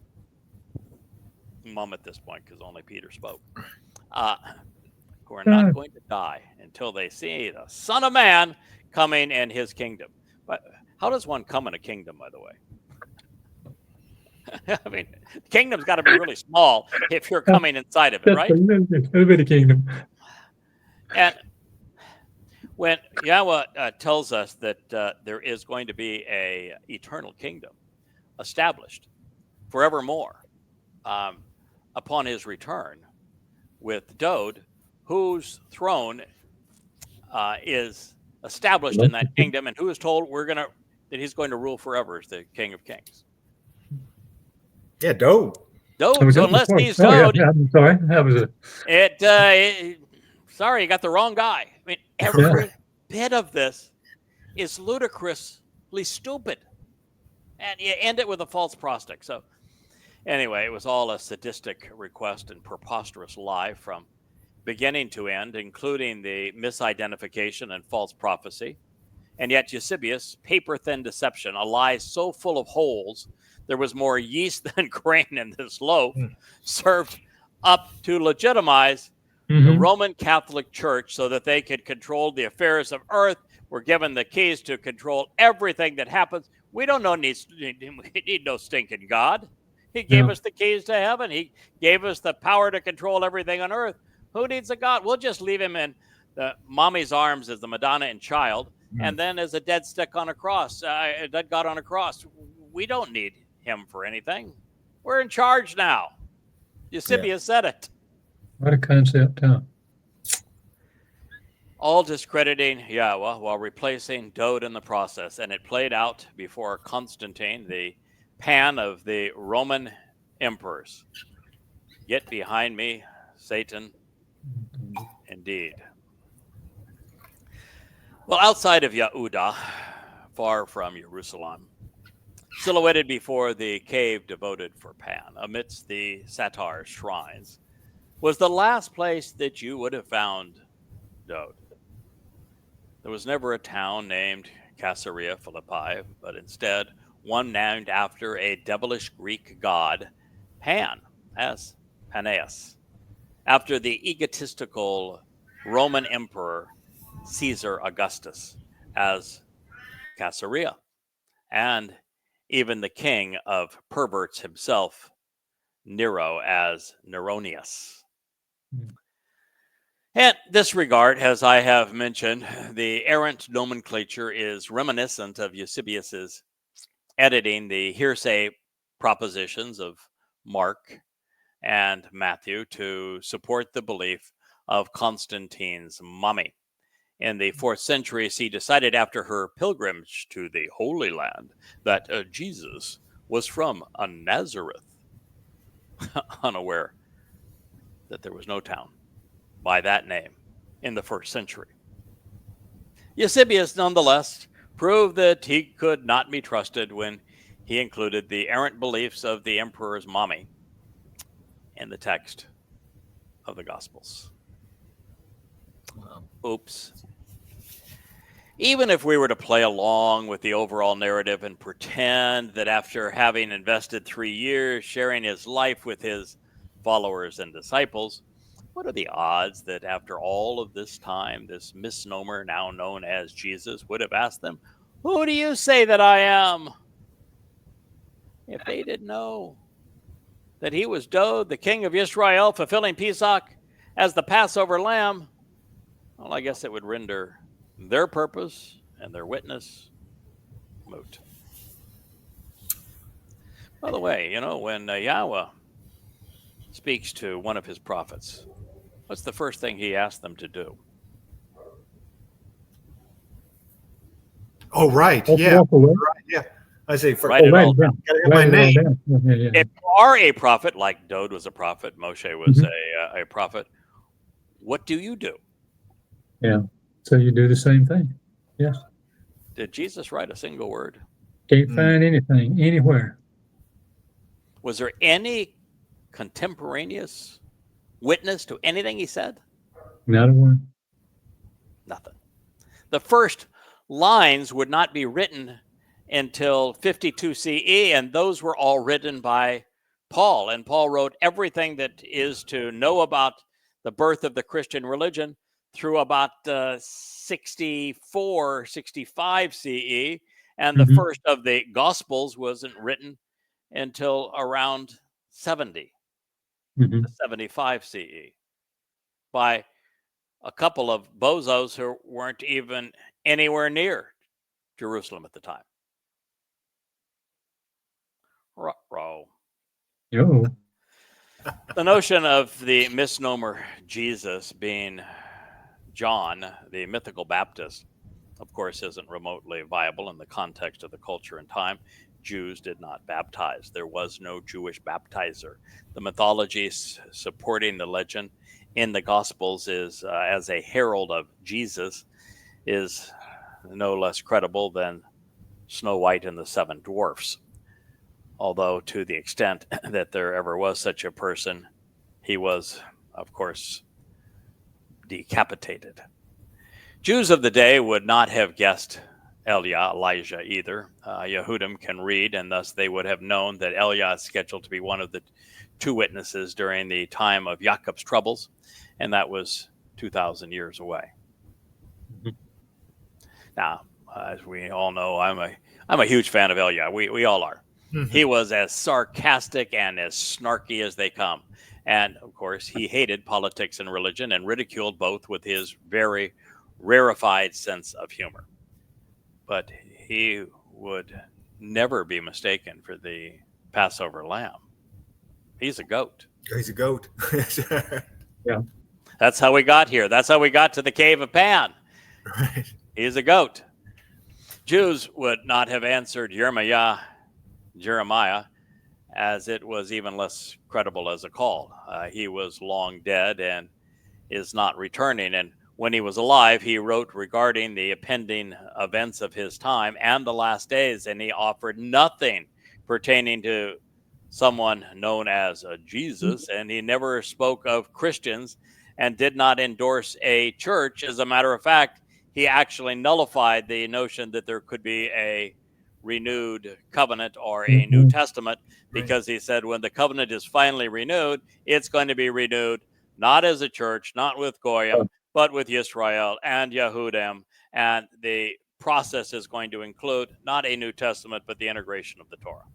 mum at this point, because only Peter spoke, who are not going to die until they see the Son of Man coming in his kingdom. But how does one come in a kingdom, by the way? I mean, the kingdom's got to be really small if you're coming inside of it, right? A little bit of kingdom. And when Yahweh tells us that there is going to be a eternal kingdom established forevermore upon his return with Dode, whose throne is established in that kingdom, and who is told that he's going to rule forever as the King of Kings. Yeah, Dode. Dode. So unless he's Dode, yeah, I'm sorry, that was it. Sorry, you got the wrong guy. I mean, every bit of this is ludicrously stupid, and you end it with a false prospect. So, anyway, it was all a sadistic request and preposterous lie from beginning to end, including the misidentification and false prophecy. And yet Eusebius, paper-thin deception, a lie so full of holes, there was more yeast than grain in this loaf, served up to legitimize the Roman Catholic Church so that they could control the affairs of earth. We're given the keys to control everything that happens. We don't need no stinking God. He gave us the keys to heaven. He gave us the power to control everything on earth. Who needs a God? We'll just leave him in the mommy's arms as the Madonna and child, and then as a dead stick on a cross, a dead God on a cross. We don't need him for anything. We're in charge now. Eusebius said it. What a concept, huh? All discrediting Yahweh while replacing Dode in the process. And it played out before Constantine, the pan of the Roman emperors. Get behind me, Satan. Indeed. Well, outside of Yehuda, far from Jerusalem, silhouetted before the cave devoted for Pan, amidst the satyr shrines, was the last place that you would have found Dode. There was never a town named Caesarea Philippi, but instead one named after a devilish Greek god, Pan, as Paneas, after the egotistical Roman emperor Caesar Augustus as Caesarea, and even the king of perverts himself, Nero, as Neronius. In this regard, as I have mentioned, the errant nomenclature is reminiscent of Eusebius's editing the hearsay propositions of Mark and Matthew to support the belief of Constantine's mummy. In the 4th century, she decided after her pilgrimage to the Holy Land that Jesus was from Nazareth, unaware that there was no town by that name in the 1st century. Eusebius, nonetheless, proved that he could not be trusted when he included the errant beliefs of the emperor's mommy in the text of the Gospels. Oops. Even if we were to play along with the overall narrative and pretend that after having invested 3 years sharing his life with his followers and disciples, what are the odds that after all of this time, this misnomer now known as Jesus would have asked them, "Who do you say that I am?" If they didn't know that he was Dode, the king of Israel, fulfilling Pesach as the Passover lamb, well, I guess it would render their purpose and their witness moot. By the way, when Yahweh speaks to one of his prophets, what's the first thing he asks them to do? Oh, right. Walk Yeah. away. Right. Yeah. I say, Write it all down. gotta have my name. Yeah. If you are a prophet, like Dode was a prophet, Moshe was a prophet, what do you do? Yeah. So you do the same thing. Yes. Did Jesus write a single word? Can't find anything anywhere. Was there any contemporaneous witness to anything he said? Not a one. Nothing. The first lines would not be written until 52 CE, and those were all written by Paul. And Paul wrote everything that is to know about the birth of the Christian religion through about 64, 65 CE. And the first of the Gospels wasn't written until around 70 to 75 CE by a couple of bozos who weren't even anywhere near Jerusalem at the time. Ruh-roh. Yo. The notion of the misnomer Jesus being John, the mythical Baptist, of course, isn't remotely viable in the context of the culture and time. Jews did not baptize. There was no Jewish baptizer. The mythology supporting the legend in the Gospels is as a herald of Jesus is no less credible than Snow White and the Seven Dwarfs. Although to the extent that there ever was such a person, he was, of course, decapitated. Jews of the day would not have guessed Elijah either. Yehudim can read, and thus they would have known that Elijah is scheduled to be one of the two witnesses during the time of Jacob's troubles, and that was 2,000 years away. Now, as we all know, I'm a huge fan of Elijah. We all are. He was as sarcastic and as snarky as they come. And, of course, he hated politics and religion and ridiculed both with his very rarefied sense of humor. But he would never be mistaken for the Passover lamb. He's a goat. He's a goat. Yeah. That's how we got here. That's how we got to the cave of Pan. Right. He's a goat. Jews would not have answered Jeremiah, as it was even less credible as a call. He was long dead and is not returning. And when he was alive, he wrote regarding the impending events of his time and the last days, and he offered nothing pertaining to someone known as Jesus, and he never spoke of Christians and did not endorse a church. As a matter of fact, he actually nullified the notion that there could be a renewed covenant or a New Testament, because he said when the covenant is finally renewed, it's going to be renewed not as a church, not with Goyim, but with Yisrael and Yehudim, and the process is going to include not a New Testament, but the integration of the Torah.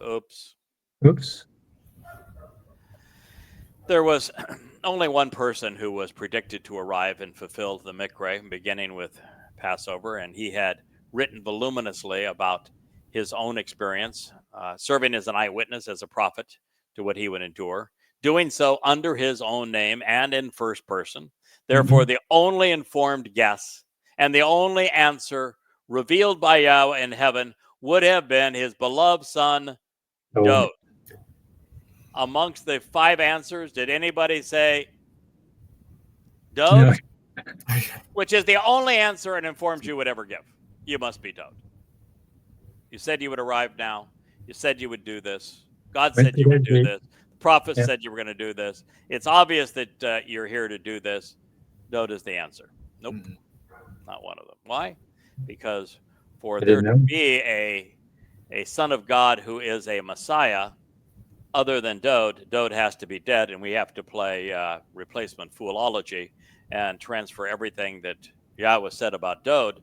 Oops. There was only one person who was predicted to arrive and fulfill the Mikra, beginning with Passover, and he had written voluminously about his own experience, serving as an eyewitness, as a prophet to what he would endure, doing so under his own name and in first person. Therefore, the only informed guess and the only answer revealed by Yahweh in heaven would have been his beloved son, Dode. Amongst the 5 answers, did anybody say Dode? No. Which is the only answer an informed Jew would ever give. You must be Dode. You said you would arrive now. You said you would do this. God said you would do this. The prophets said you were going to do this. It's obvious that you're here to do this. Dode is the answer. Nope. Not one of them. Why? Because for there to be a son of God who is a Messiah, other than Dode has to be dead, and we have to play replacement foolology and transfer everything that Yahweh said about Dode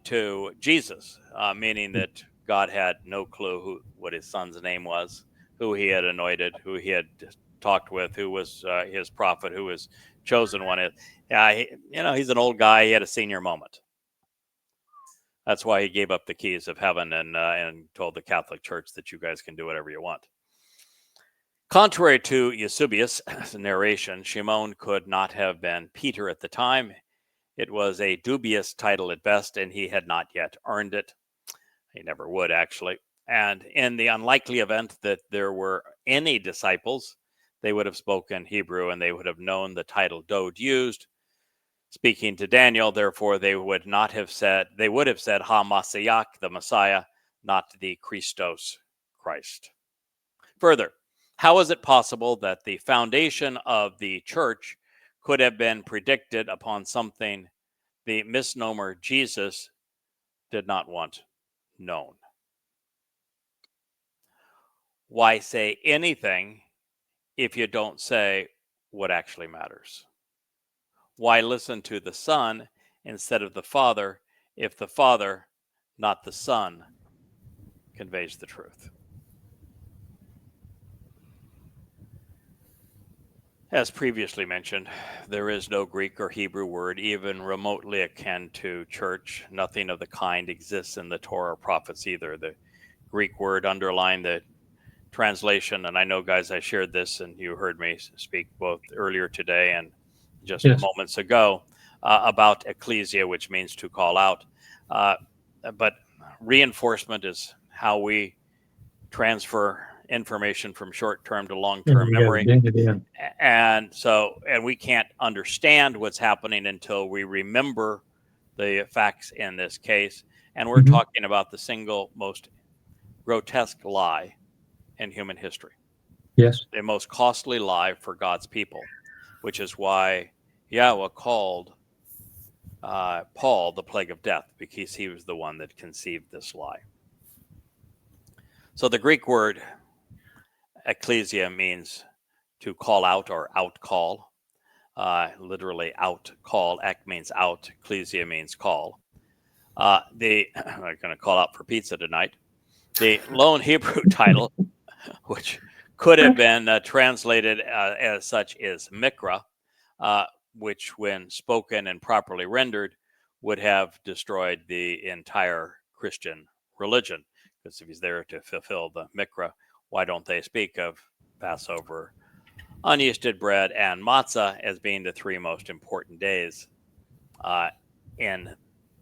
to Jesus, meaning that God had no clue what his son's name was, who he had anointed, who he had talked with, who was his prophet, who was chosen one. He's an old guy. He had a senior moment. That's why he gave up the keys of heaven and told the Catholic Church that you guys can do whatever you want. Contrary to Eusebius' narration, Shimon could not have been Peter at the time. It was a dubious title at best, and he had not yet earned it. He never would, actually. And in the unlikely event that there were any disciples, they would have spoken Hebrew and they would have known the title Dode used. Speaking to Daniel, therefore, they would have said Ha-Mashiach, the Messiah, not the Christos, Christ. Further, how is it possible that the foundation of the church could have been predicted upon something the misnomer Jesus did not want known? Why say anything if you don't say what actually matters? Why listen to the Son instead of the Father if the Father, not the Son, conveys the truth? As previously mentioned, there is no Greek or Hebrew word even remotely akin to church. Nothing of the kind exists in the Torah prophets either. The Greek word underlying the translation, and I know, guys, I shared this and you heard me speak both earlier today and just moments ago about ecclesia, which means to call out. But reinforcement is how we transfer information from short-term to long-term memory. And we can't understand what's happening until we remember the facts in this case. And we're talking about the single most grotesque lie in human history. Yes. The most costly lie for God's people, which is why Yahweh called Paul the plague of death, because he was the one that conceived this lie. So the Greek word ecclesia means to call out or outcall. Literally out call. Ek means out. Ecclesia means call. I'm going to call out for pizza tonight. The lone Hebrew title, which could have been translated as such, is Mikra, which when spoken and properly rendered would have destroyed the entire Christian religion. Because if he's there to fulfill the Mikra, why don't they speak of Passover, unyeasted bread, and matzah as being the three most important days in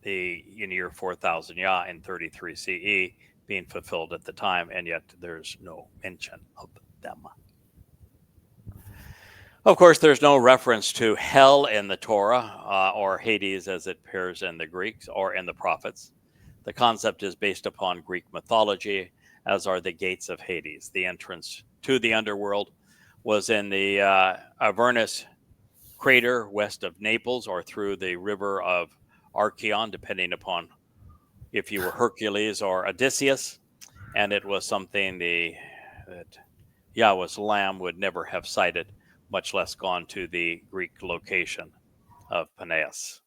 year 4000 Yah in 33 CE being fulfilled at the time, and yet there's no mention of them. Of course, there's no reference to hell in the Torah or Hades as it appears in the Greeks or in the prophets. The concept is based upon Greek mythology, as are the gates of Hades. The entrance to the underworld was in the Avernus crater west of Naples or through the river of Archeon, depending upon if you were Hercules or Odysseus. And it was something that Yahweh's Lamb would never have sighted, much less gone to the Greek location of Peneus.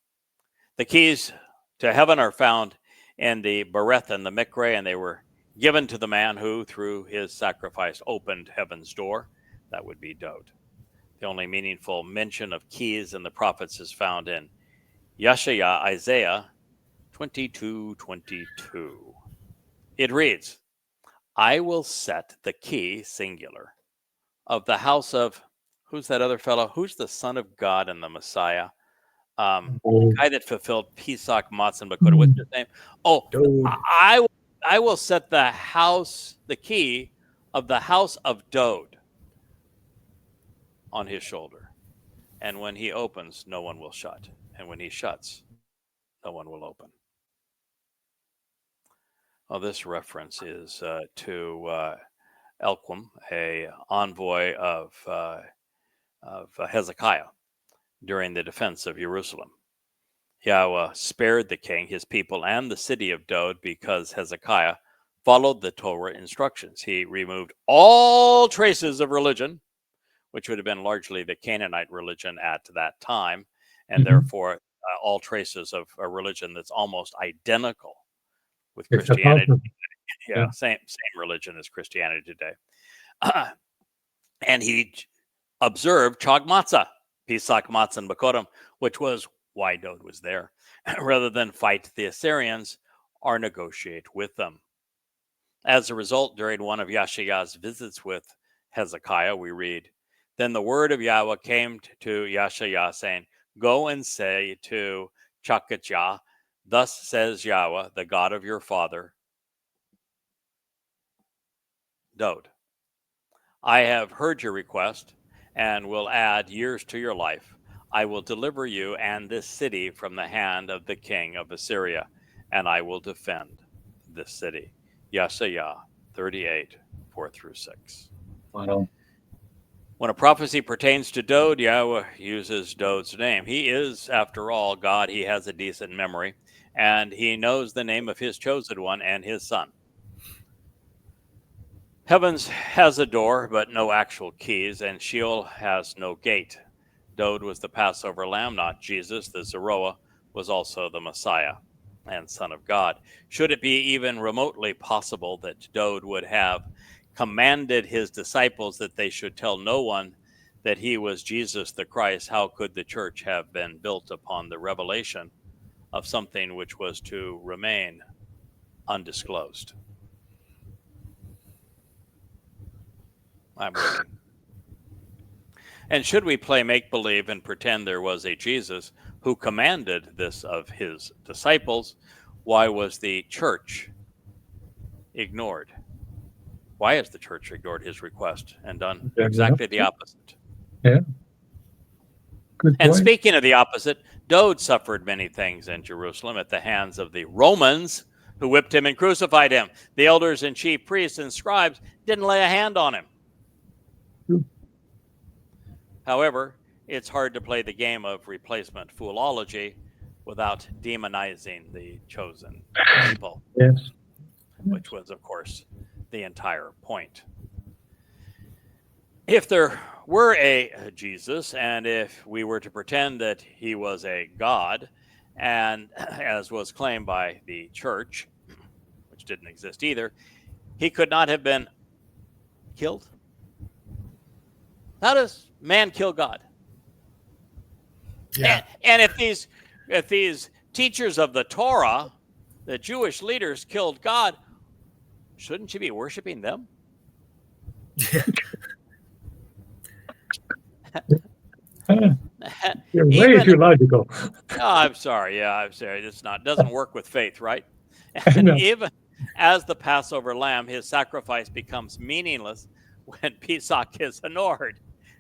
The keys to heaven are found in the Bereth and the Mikre, and they were given to the man who, through his sacrifice, opened heaven's door. That would be Dode. The only meaningful mention of keys in the prophets is found in Yeshaya, Isaiah 22:22. It reads, I will set the key, singular, of the house of, who's that other fellow? Who's the Son of God and the Messiah? The guy that fulfilled Pesach, Matzah, and Bakoda. What's his name? Oh, I will set the key of the house of Dode on his shoulder. And when he opens, no one will shut. And when he shuts, no one will open. Well, this reference is to Elquim, a envoy of Hezekiah during the defense of Jerusalem. Yahweh spared the king, his people, and the city of Dode because Hezekiah followed the Torah instructions. He removed all traces of religion, which would have been largely the Canaanite religion at that time, and therefore all traces of a religion that's almost identical with Christianity. Same religion as Christianity today. And he observed Chag Matzah, Pesach, Matzah, and Bakodim, which was why Dode was there, rather than fight the Assyrians or negotiate with them. As a result, during one of Yeshaya's visits with Hezekiah, we read, Then the word of Yahweh came to Yeshaya, saying, Go and say to Chakatjah, Thus says Yahweh, the God of your father, Dode, I have heard your request and will add years to your life. I will deliver you and this city from the hand of the king of Assyria, and I will defend this city. Yesayah 38, 4 through 6. Wow. When a prophecy pertains to Dode, Yahweh uses Dode's name. He is, after all, God. He has a decent memory, and he knows the name of his chosen one and his son. Heavens has a door, but no actual keys, and Sheol has no gate. Dode was the Passover lamb, not Jesus. The Zeroah was also the Messiah and Son of God. Should it be even remotely possible that Dode would have commanded his disciples that they should tell no one that he was Jesus the Christ, how could the church have been built upon the revelation of something which was to remain undisclosed? I'm waiting. And should we play make-believe and pretend there was a Jesus who commanded this of his disciples, why was the church ignored? Why has the church ignored his request and done exactly the opposite? Yeah. Good And point. speaking of the opposite, Dode suffered many things in Jerusalem at the hands of the Romans who whipped him and crucified him. The elders and chief priests and scribes didn't lay a hand on him. However, it's hard to play the game of replacement foolology without demonizing the chosen people. Yes. Which was, of course, the entire point. If there were a Jesus, and if we were to pretend that he was a God, and as was claimed by the church, which didn't exist either, he could not have been killed. How does man kill God? Yeah. And if these teachers of the Torah, the Jewish leaders, killed God, shouldn't you be worshiping them? You're way too logical. I'm sorry. Yeah, I'm sorry. It's not doesn't work with faith, right? And No. even as the Passover lamb, his sacrifice becomes meaningless when Pesach is ignored,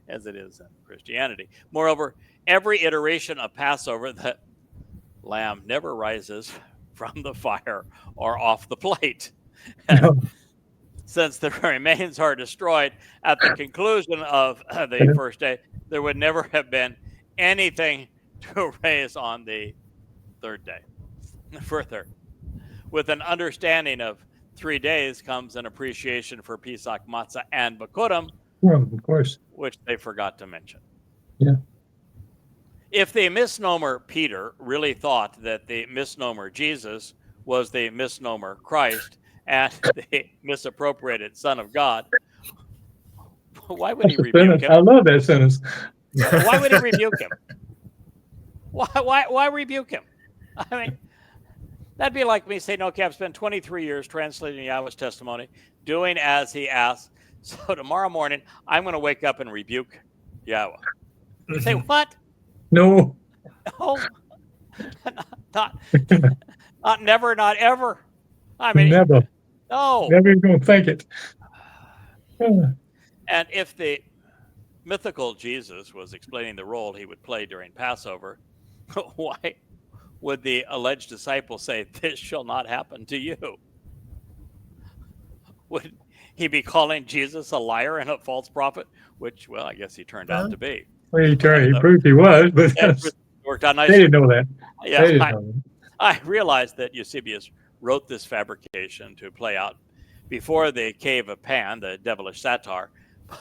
as it is in Christianity. Moreover, every iteration of Passover, the lamb never rises from the fire or off the plate. No. Since the remains are destroyed at the conclusion of the first day, there would never have been anything to raise on the third day. Further, with an understanding of 3 days comes an appreciation for Pesach matzah and Bikurim, Well, of course. which they forgot to mention. Yeah. If the misnomer Peter really thought that the misnomer Jesus was the misnomer Christ and the misappropriated Son of God, why would he rebuke him? I love that sentence. Why would he rebuke him? Why rebuke him? I mean, that'd be like me saying, okay, I've spent 23 years translating Yahweh's testimony, doing as he asked. So tomorrow morning, I'm going to wake up and rebuke Yahweh. You say, what? No. No. not never, not ever. I mean, Never. no. Never even gonna think it. And if the mythical Jesus was explaining the role he would play during Passover, why would the alleged disciple say, this shall not happen to you? Would he be calling Jesus a liar and a false prophet? Which, well, I guess he turned out to be. Well, he proved he was, but Worked out they nicely. didn't know that. Yeah, They didn't know that. I realized that Eusebius wrote this fabrication to play out before the cave of Pan, the devilish satire.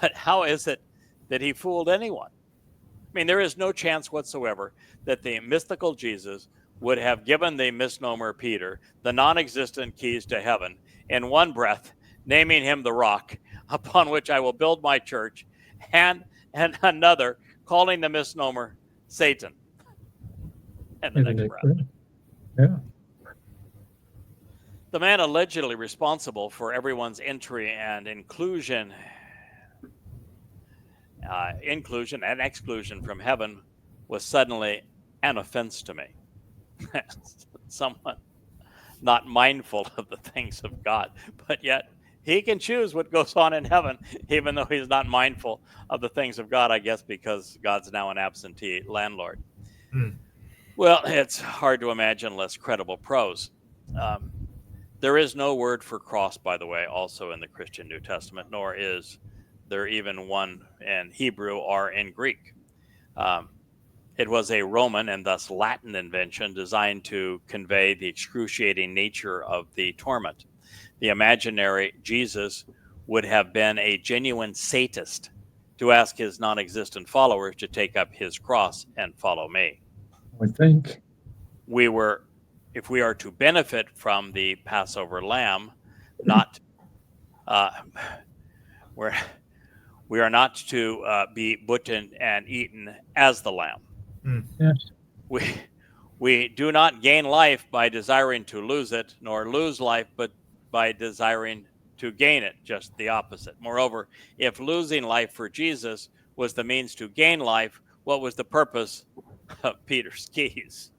But how is it that he fooled anyone? I mean, there is no chance whatsoever that the mystical Jesus would have given the misnomer Peter the non-existent keys to heaven in one breath, naming him the rock upon which I will build my church, and another calling the misnomer Satan. And the next breath. Yeah. The man allegedly responsible for everyone's entry and inclusion and exclusion from heaven was suddenly an offense to me. Someone not mindful of the things of God, but yet he can choose what goes on in heaven, even though he's not mindful of the things of God, I guess, because God's now an absentee landlord. Well, it's hard to imagine less credible prose. There is no word for cross, by the way, also in the Christian New Testament, nor is there even one in Hebrew or in Greek. It was a Roman and thus Latin invention designed to convey the excruciating nature of the torment. The imaginary Jesus would have been a genuine sadist to ask his non-existent followers to take up his cross and follow me. I think if we are to benefit from the Passover lamb, not we are not to be butchered and eaten as the lamb. Yes. We do not gain life by desiring to lose it, nor lose life but by desiring to gain it, just the opposite. Moreover, if losing life for Jesus was the means to gain life, what was the purpose of Peter's keys?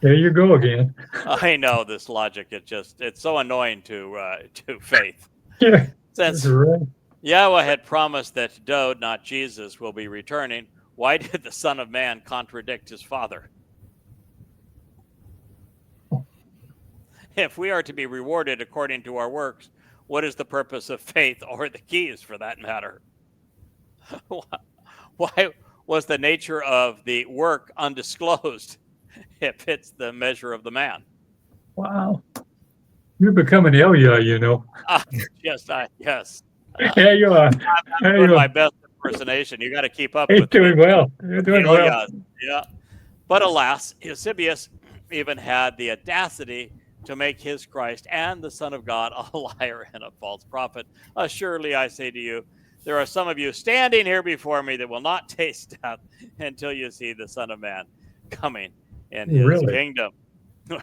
There you go again. I know this logic. It's so annoying to faith. Yeah. Since Right. Yahweh had promised that Dode, not Jesus, will be returning, why did the Son of Man contradict his Father? If we are to be rewarded according to our works, what is the purpose of faith, or the keys for that matter? Why was the nature of the work undisclosed if it's the measure of the man? Wow. You're becoming Elia, you know. Yes. Yeah, you are. I'm doing my best impersonation. You got to keep up You're with doing me. well. You're doing well. Yeah. But alas, Eusebius even had the audacity to make his Christ and the Son of God a liar and a false prophet. Surely I say to you, there are some of you standing here before me that will not taste death until you see the Son of Man coming in his kingdom.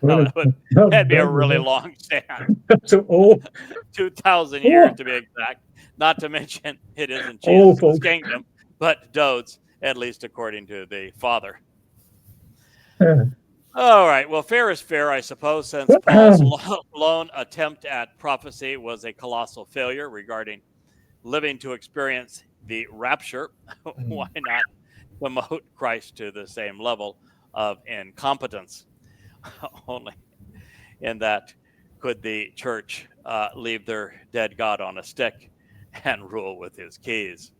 Well, that'd be a really long stand. So old. 2,000 years to be exact. Not to mention it isn't Jesus' kingdom, but Dode's, at least according to the Father. Yeah. All right. Well, fair is fair, I suppose, since Paul's lone attempt at prophecy was a colossal failure regarding living to experience the rapture. Why not promote Christ to the same level of incompetence? Only in that could the church leave their dead God on a stick and rule with his keys.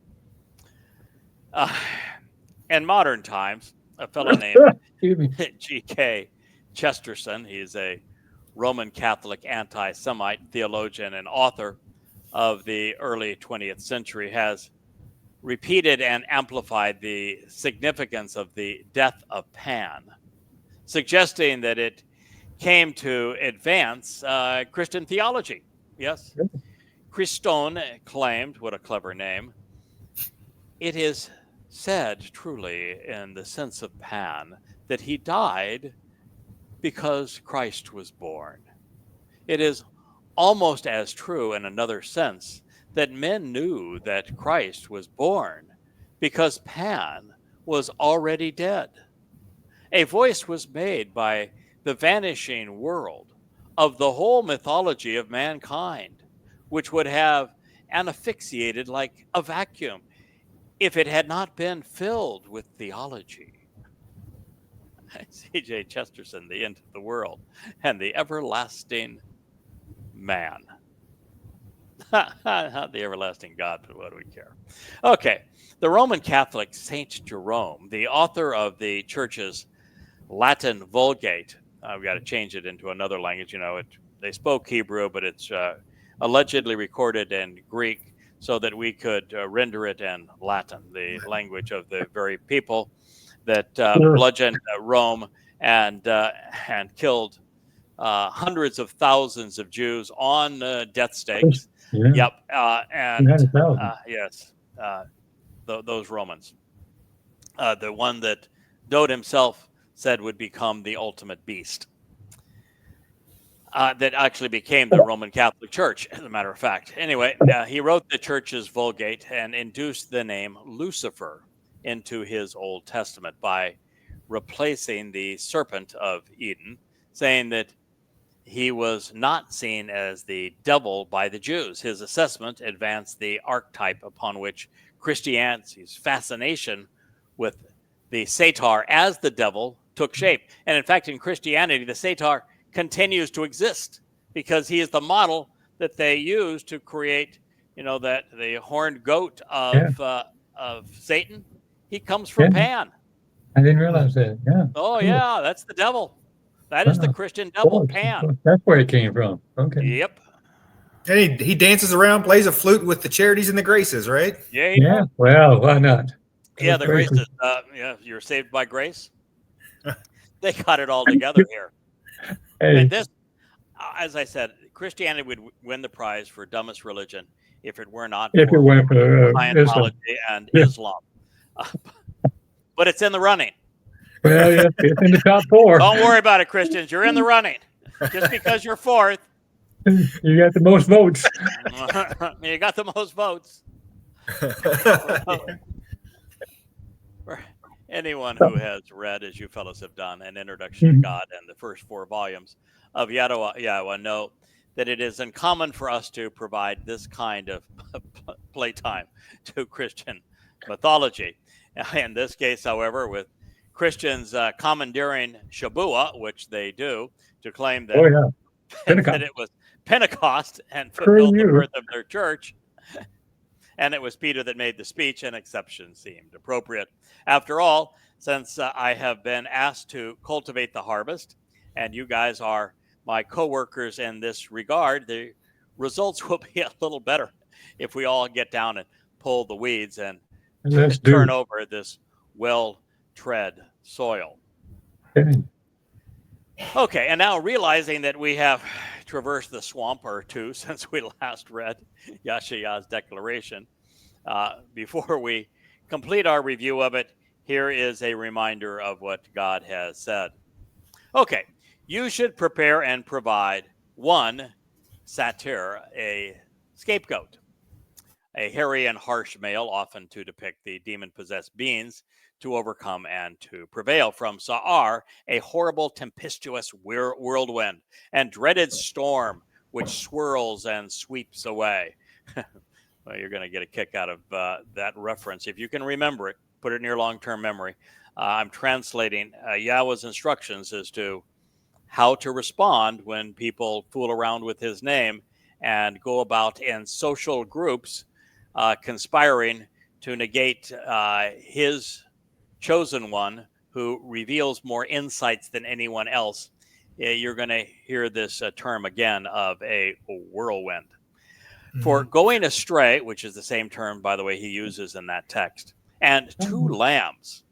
In modern times, a fellow named G.K. Chesterton, he's a Roman Catholic anti-Semite theologian and author of the early 20th century, has repeated and amplified the significance of the death of Pan, suggesting that it came to advance Christian theology. Yes. Christone claimed, what a clever name, it is said truly in the sense of Pan that he died because Christ was born. It is almost as true in another sense that men knew that Christ was born because Pan was already dead. A voice was made by the vanishing world of the whole mythology of mankind, which would have asphyxiated like a vacuum if it had not been filled with theology. C.J. Chesterton, the end of the world, and the everlasting man. Not the everlasting God, but what do we care? Okay, the Roman Catholic Saint Jerome, the author of the church's Latin Vulgate, we've got to change it into another language. You know, they spoke Hebrew, but it's allegedly recorded in Greek so that we could render it in Latin, the language of the very people that bludgeoned Rome and killed hundreds of thousands of Jews on death stakes. Yeah. Yep, yes, those Romans. The one that Dode himself said would become the ultimate beast. That actually became the Roman Catholic Church, as a matter of fact. Anyway, he wrote the church's Vulgate and induced the name Lucifer into his Old Testament by replacing the serpent of Eden, saying that he was not seen as the devil by the Jews. His assessment advanced the archetype upon which Christianity's fascination with the satyr as the devil took shape. And in fact, in Christianity, the satyr continues to exist because he is the model that they use to create, that the horned goat of Satan. He comes from Pan. I didn't realize that. Yeah. Oh, cool. yeah, that's the devil. That is the Christian devil, Pan. That's where it came from. Okay. Yep. And he dances around, plays a flute with the charities and the graces, right? Yeah. Well, why not? Yeah, the graces. You're saved by grace. They got it all together here. Hey. And this, as I said, Christianity would win the prize for dumbest religion if it were not If it went for Scientology and Islam. But it's in the running. Well, yeah, it's in the top 4. Don't worry about it, Christians. You're in the running. Just because you're 4th. You got the most votes. You got the most votes. For anyone who has read, as you fellows have done, An Introduction to God and the first 4 volumes of Yada Yahowah, know that it is uncommon for us to provide this kind of playtime to Christian mythology. In this case, however, with Christians commandeering Shabbat, which they do, to claim that, that it was Pentecost and fulfilled the birth of their church. And it was Peter that made the speech, and exception seemed appropriate. After all, since I have been asked to cultivate the harvest, and you guys are my co-workers in this regard, the results will be a little better if we all get down and pull the weeds and turn over this well-tread soil. Okay, and now realizing that we have traversed the swamp or two since we last read Yahowah's declaration, before we complete our review of it, here is a reminder of what God has said. Okay, you should prepare and provide 1 satyr, a scapegoat, a hairy and harsh male, often to depict the demon-possessed beings to overcome and to prevail. From Sa'ar, a horrible tempestuous whirlwind and dreaded storm which swirls and sweeps away. Well, you're going to get a kick out of that reference. If you can remember it, put it in your long-term memory. I'm translating Yahweh's instructions as to how to respond when people fool around with his name and go about in social groups conspiring to negate his chosen one, who reveals more insights than anyone else. You're going to hear this term again of a whirlwind. Mm-hmm. For going astray, which is the same term, by the way, he uses in that text, and 2 lambs,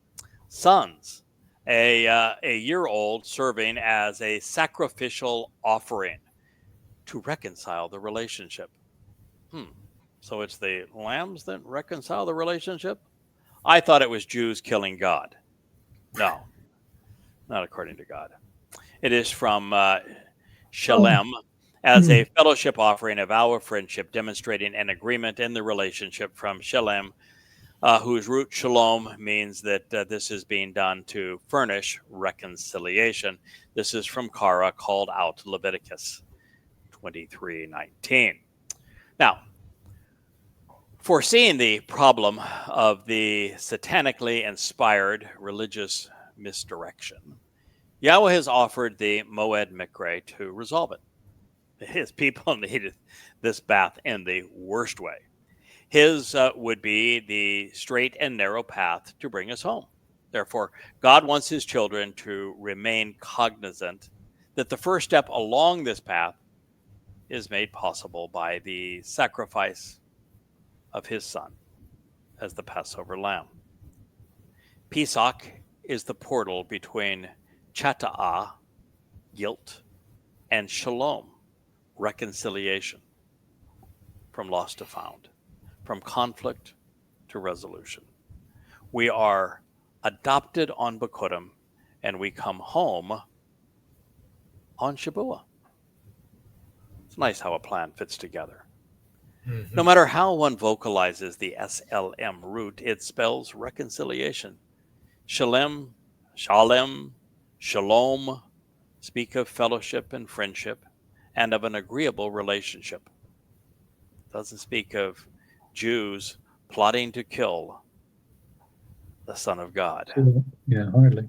sons, a year-old, serving as a sacrificial offering to reconcile the relationship. So it's the lambs that reconcile the relationship? I thought it was Jews killing God. No, not according to God. It is from Shalem as a fellowship offering, a vow of friendship, demonstrating an agreement in the relationship from Shalem, whose root shalom means that this is being done to furnish reconciliation. This is from Kara, called out Leviticus 23:19. Now, foreseeing the problem of the satanically inspired religious misdirection, Yahweh has offered the Moed Mikre to resolve it. His people needed this bath in the worst way. His would be the straight and narrow path to bring us home. Therefore, God wants his children to remain cognizant that the first step along this path is made possible by the sacrifice of his son as the Passover lamb. Pesach is the portal between chata'ah, guilt, and shalom, reconciliation, from lost to found, from conflict to resolution. We are adopted on Bikurim, and we come home on Shabbat. It's nice how a plan fits together. Mm-hmm. No matter how one vocalizes the SLM root, it spells reconciliation. Shalem, shalom, speak of fellowship and friendship and of an agreeable relationship. It doesn't speak of Jews plotting to kill the Son of God. Yeah, hardly.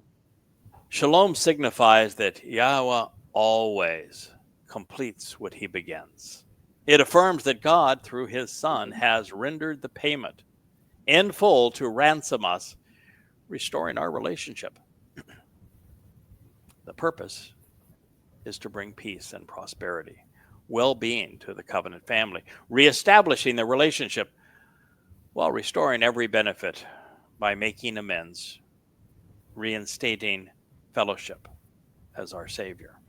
Shalom signifies that Yahweh always completes what he begins. It affirms that God, through his Son, has rendered the payment in full to ransom us, restoring our relationship. The purpose is to bring peace and prosperity, well-being to the covenant family, reestablishing the relationship while restoring every benefit by making amends, reinstating fellowship as our Savior.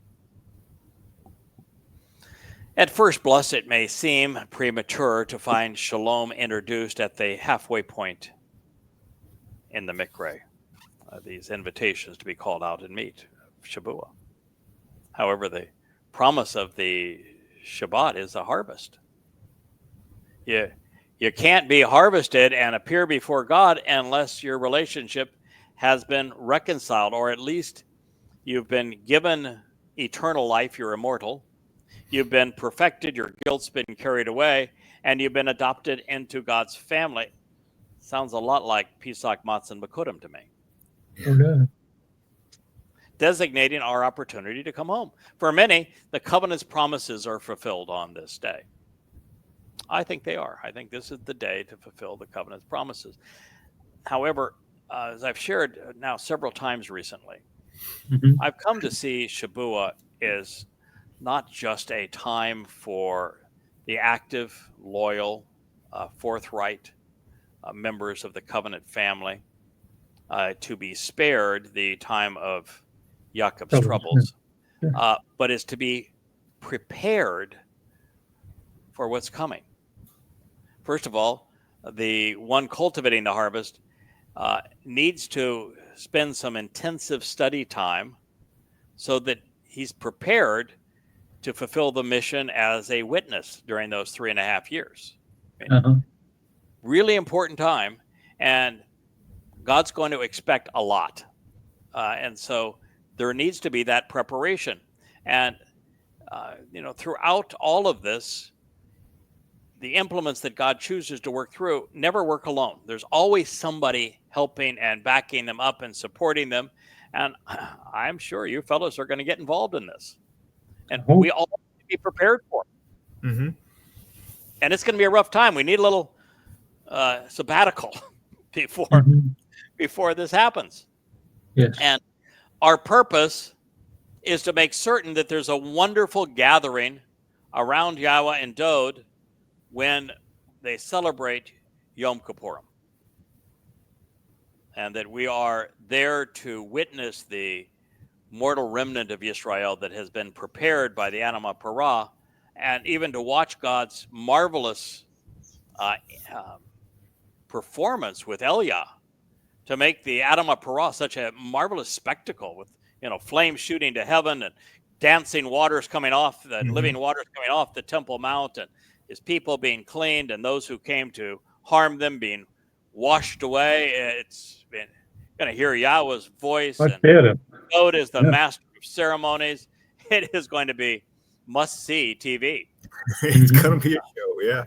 At first blush, it may seem premature to find shalom introduced at the halfway point in the Mikra, these invitations to be called out and meet, Shabuah. However, the promise of the Shabbat is a harvest. You can't be harvested and appear before God unless your relationship has been reconciled, or at least you've been given eternal life, you're immortal. You've been perfected, your guilt's been carried away, and you've been adopted into God's family. Sounds a lot like Pesach Matzah Bekurim to me. Okay. Designating our opportunity to come home. For many, the covenant's promises are fulfilled on this day. I think they are. I think this is the day to fulfill the covenant's promises. However, as I've shared now several times recently, I've come to see Shabuah is not just a time for the active, loyal, forthright members of the covenant family to be spared the time of Jacob's troubles, but is to be prepared for what's coming. First of all, the one cultivating the harvest needs to spend some intensive study time so that he's prepared to fulfill the mission as a witness during those 3.5 years. Really important time, and God's going to expect a lot. And so there needs to be that preparation. And, throughout all of this, the implements that God chooses to work through never work alone. There's always somebody helping and backing them up and supporting them. And I'm sure you fellows are going to get involved in this. And we all need to be prepared for it. And it's going to be a rough time. We need a little sabbatical before this happens. Yes. And our purpose is to make certain that there's a wonderful gathering around Yahweh and Dode when they celebrate Yom Kippurim. And that we are there to witness the mortal remnant of Israel that has been prepared by the Anima Parah, and even to watch God's marvelous performance with Elia to make the Anima Parah such a marvelous spectacle with flames shooting to heaven and dancing waters coming off, the living waters coming off the Temple Mount, and his people being cleaned and those who came to harm them being washed away. It's been going to hear Yahweh's voice, and Dode is the master of ceremonies. It is going to be must-see TV. It's going to be a show, yeah.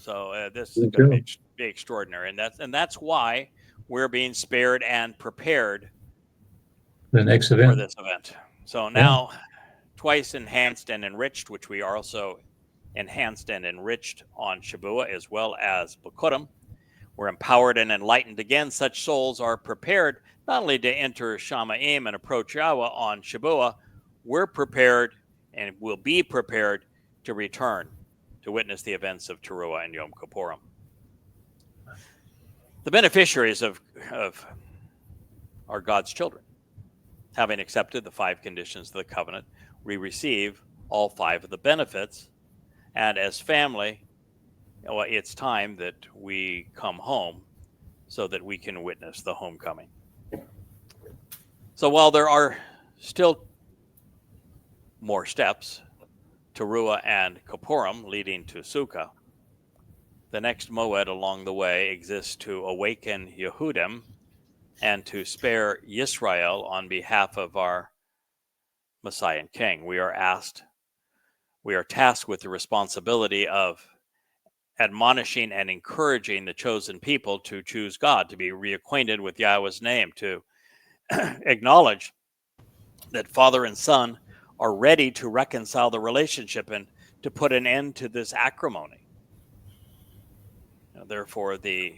So this is going to be extraordinary, and that's why we're being spared and prepared the next event for this event. So now, twice enhanced and enriched, which we are also enhanced and enriched on Shabuah as well as Bekurim. We're empowered and enlightened again. Such souls are prepared not only to enter Shamaim and approach Yahweh on Shabuah, we're prepared and will be prepared to return to witness the events of Towrah and Yom Kippurim. The beneficiaries of are God's children. Having accepted the 5 conditions of the covenant, we receive all 5 of the benefits. And as family, it's time that we come home so that we can witness the homecoming. So while there are still more steps, Towrah and Kippurim leading to Sukkah, the next moed along the way exists to awaken Yehudim and to spare Yisrael on behalf of our Messiah and King. We are tasked with the responsibility of admonishing and encouraging the chosen people to choose God, to be reacquainted with Yahweh's name, to acknowledge that Father and Son are ready to reconcile the relationship and to put an end to this acrimony. Therefore, the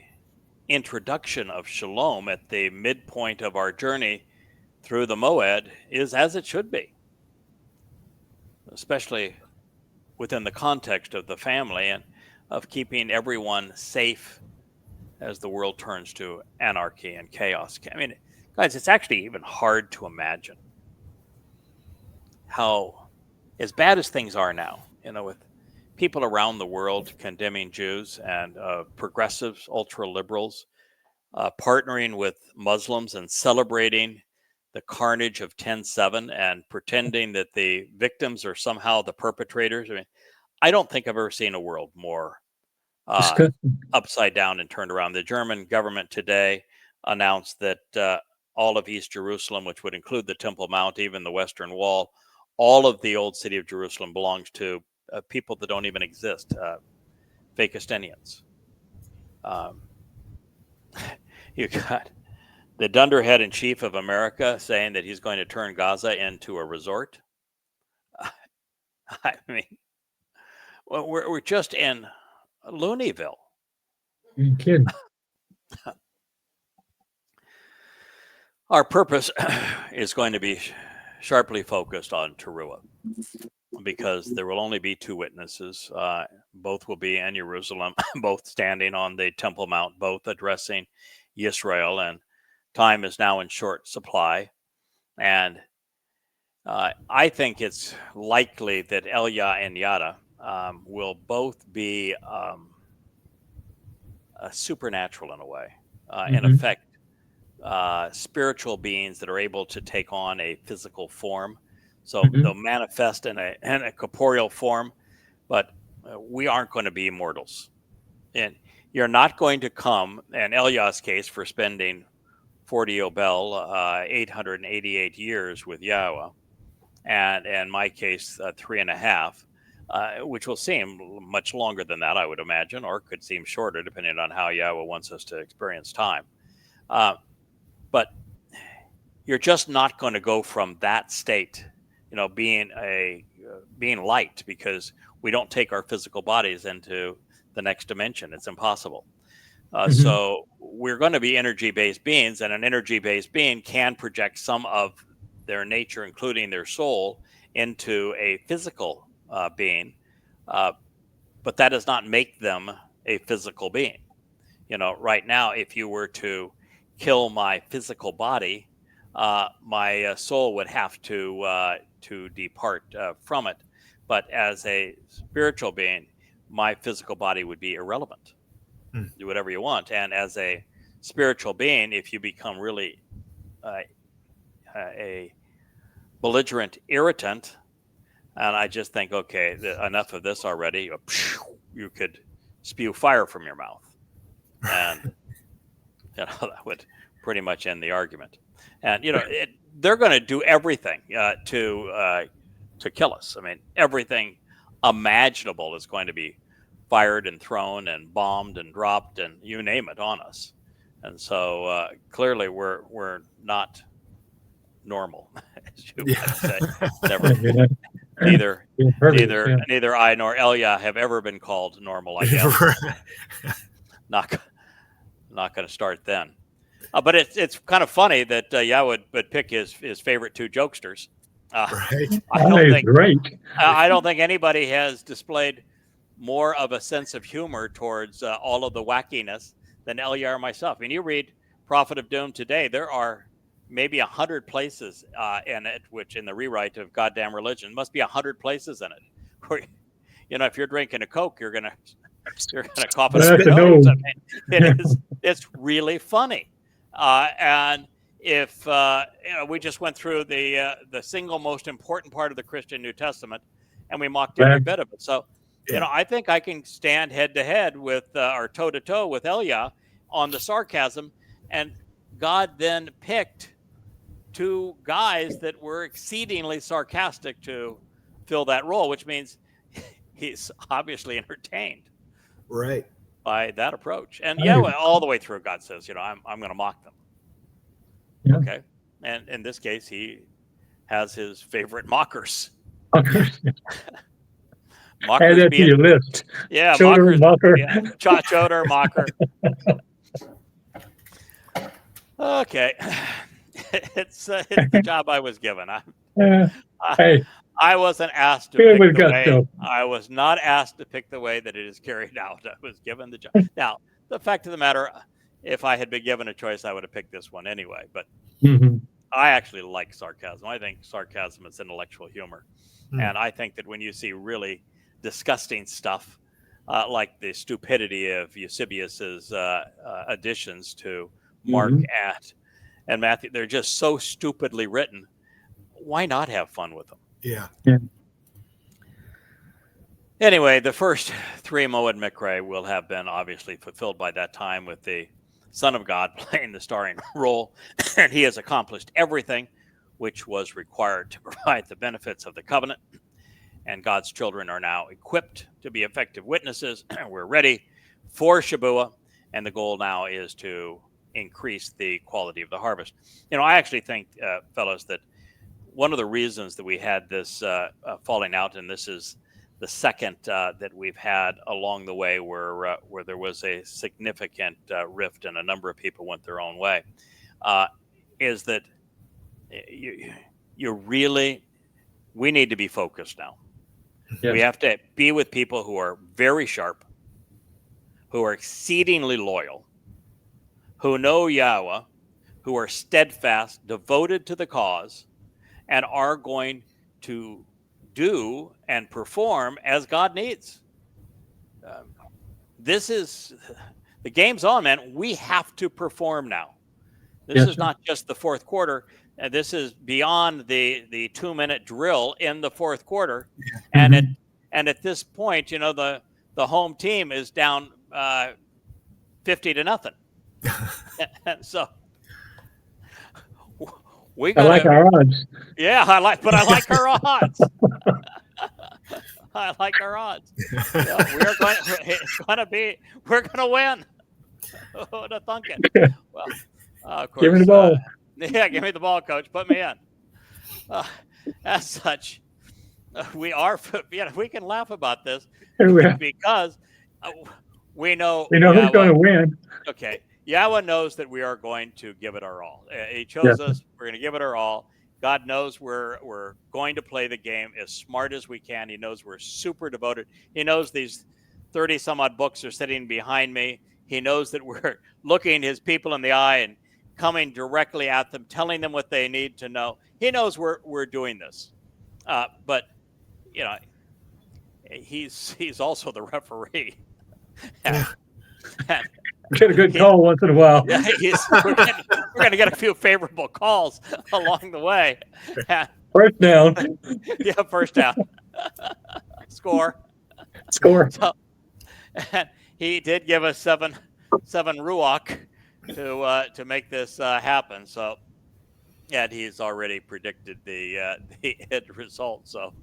introduction of shalom at the midpoint of our journey through the Moed is as it should be, especially within the context of the family and of keeping everyone safe as the world turns to anarchy and chaos. I mean, guys, it's actually even hard to imagine how, as bad as things are now, with people around the world condemning Jews and progressives, ultra liberals, partnering with Muslims and celebrating the carnage of 10/7 and pretending that the victims are somehow the perpetrators. I mean, I don't think I've ever seen a world more upside down and turned around. The German government today announced that all of East Jerusalem, which would include the Temple Mount, even the Western Wall, all of the old city of Jerusalem belongs to people that don't even exist, Fakistinians. You got the dunderhead in chief of America saying that he's going to turn Gaza into a resort. I mean, well, we're just in Looneyville. You kidding? Our purpose is going to be sharply focused on Towrah, because there will only be two witnesses. Both will be in Jerusalem, both standing on the Temple Mount, both addressing Israel, and time is now in short supply. And I think it's likely that Elia and Yada will both be supernatural in a way, in effect, spiritual beings that are able to take on a physical form. So they'll manifest in a corporeal form, but we aren't going to be immortals. And you're not going to come, in Eliah's case, for spending 40 Yobel, 888 years with Yahweh, and in my case, 3.5, which will seem much longer than that, I would imagine, or could seem shorter, depending on how Yahweh wants us to experience time. But you're just not going to go from that state, being light, because we don't take our physical bodies into the next dimension. It's impossible. So we're going to be energy-based beings, and an energy-based being can project some of their nature, including their soul, into a physical being, but that does not make them a physical being. Right now, if you were to kill my physical body, my soul would have to depart from it. But as a spiritual being, my physical body would be irrelevant. Do whatever you want. And as a spiritual being, if you become really a belligerent irritant, and I just think, okay, enough of this already, you could spew fire from your mouth. And that would pretty much end the argument. And they're going to do everything to kill us. I mean, everything imaginable is going to be fired and thrown and bombed and dropped and you name it on us. And so clearly we're not normal, as you might say. Neither I nor Elia have ever been called normal, I guess. Not going to start then. But it's kind of funny that Yahweh would pick his favorite two jokesters. Right. I don't think anybody has displayed more of a sense of humor towards all of the wackiness than Elia or myself. I mean, you read Prophet of Doom today, there are maybe 100 places in it, which in the rewrite of Goddamn Religion must be 100 places in it. Where, if you're drinking a Coke, you're gonna cough it up your nose. I mean, it's really funny. And if we just went through the single most important part of the Christian New Testament, and we mocked every bit of it. So, I think I can stand head to head with or toe to toe with Elia on the sarcasm. And God then picked two guys that were exceedingly sarcastic to fill that role, which means he's obviously entertained by that approach. And all the way through, God says, I'm going to mock them. Yeah. Okay. And in this case, he has his favorite mockers. Add that to your list. Yeah, Choder, mocker. Yeah, Choder, mocker. Okay. It's the job I was given. I wasn't asked to pick the way. I was not asked to pick the way that it is carried out. I was given the job. Now, the fact of the matter, if I had been given a choice, I would have picked this one anyway. But I actually like sarcasm. I think sarcasm is intellectual humor. And I think that when you see really disgusting stuff, like the stupidity of Eusebius's additions to Mark and Matthew, they're just so stupidly written. Why not have fun with them? Yeah. Anyway, the first three Moed Mikre will have been obviously fulfilled by that time with the Son of God playing the starring role. And he has accomplished everything which was required to provide the benefits of the covenant. And God's children are now equipped to be effective witnesses. We're ready for Shabuah. And the goal now is to increase the quality of the harvest. I actually think, fellows, that one of the reasons that we had this falling out, and this is the second that we've had along the way where there was a significant rift and a number of people went their own way, is that we need to be focused now. Yes. We have to be with people who are very sharp, who are exceedingly loyal, who know Yahweh, who are steadfast, devoted to the cause, and are going to do and perform as God needs. This is the game's on, man. We have to perform now. This is not just the fourth quarter. This is beyond the 2-minute drill in the fourth quarter. And at this point, the home team is down 50-0. And so I like our odds. Yeah, I like our odds. I like our odds. We're going to win. Who'd have thunk it? Well, of course. Give me the ball. Give me the ball, coach. Put me in. As such, we can laugh about this because we know who's going to win. Okay. Yahweh knows that we are going to give it our all. He chose us. We're going to give it our all. God knows we're going to play the game as smart as we can. He knows we're super devoted. He knows these 30 some odd books are sitting behind me. He knows that we're looking his people in the eye and coming directly at them, telling them what they need to know. He knows we're doing this. But he's also the referee. And get a good call once in a while. Yeah, we're going to get a few favorable calls along the way. First down. Yeah, first down. Score. So, and he did give us seven ruach to make this happen. So, and he's already predicted the end result. So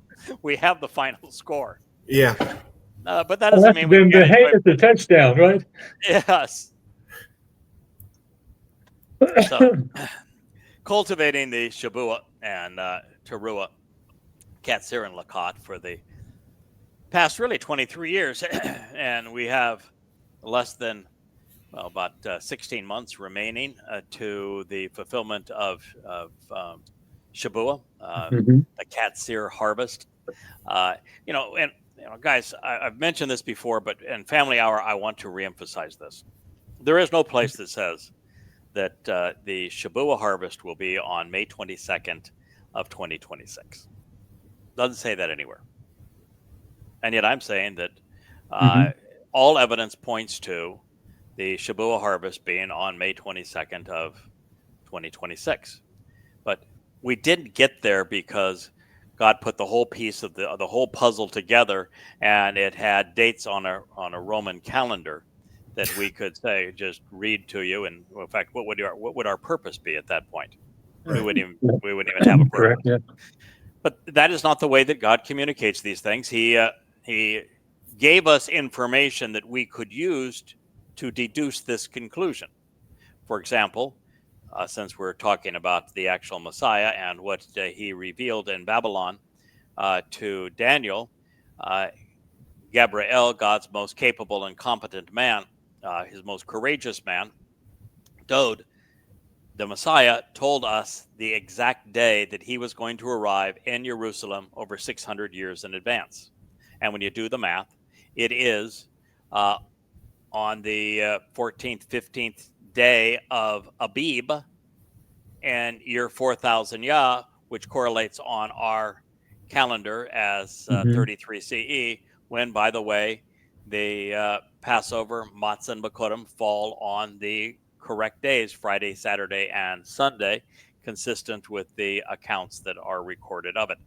we have the final score. Yeah. But that doesn't mean we the hate at the touchdown, right? Yes. So, cultivating the Shabuah and Towrah, Katsir and Lakat for the past really 23 years, and we have less than about 16 months remaining to the fulfillment of Shabuah, the Katsir harvest. Guys, I've mentioned this before, but in Family Hour, I want to reemphasize this. There is no place that says that the Shabuah harvest will be on May 22nd of 2026. Doesn't say that anywhere. And yet I'm saying that all evidence points to the Shabuah harvest being on May 22nd of 2026. But we didn't get there because God put the whole piece of the whole puzzle together, and it had dates on a Roman calendar that we could say just read to you. And in fact, what would our purpose be at that point? we wouldn't even have a prayer. Correct. Yeah. But that is not the way that God communicates these things. He gave us information that we could use to deduce this conclusion. For example, since we're talking about the actual Messiah and what he revealed in Babylon to Daniel, Gabriel, God's most capable and competent man, his most courageous man, Dode, the Messiah, told us the exact day that he was going to arrive in Jerusalem over 600 years in advance. And when you do the math, it is on the 14th, 15th day of Abib and year 4000 Yah, which correlates on our calendar as 33 CE, when, by the way, the Passover, Matzah, and Bakodim fall on the correct days, Friday, Saturday, and Sunday, consistent with the accounts that are recorded of it.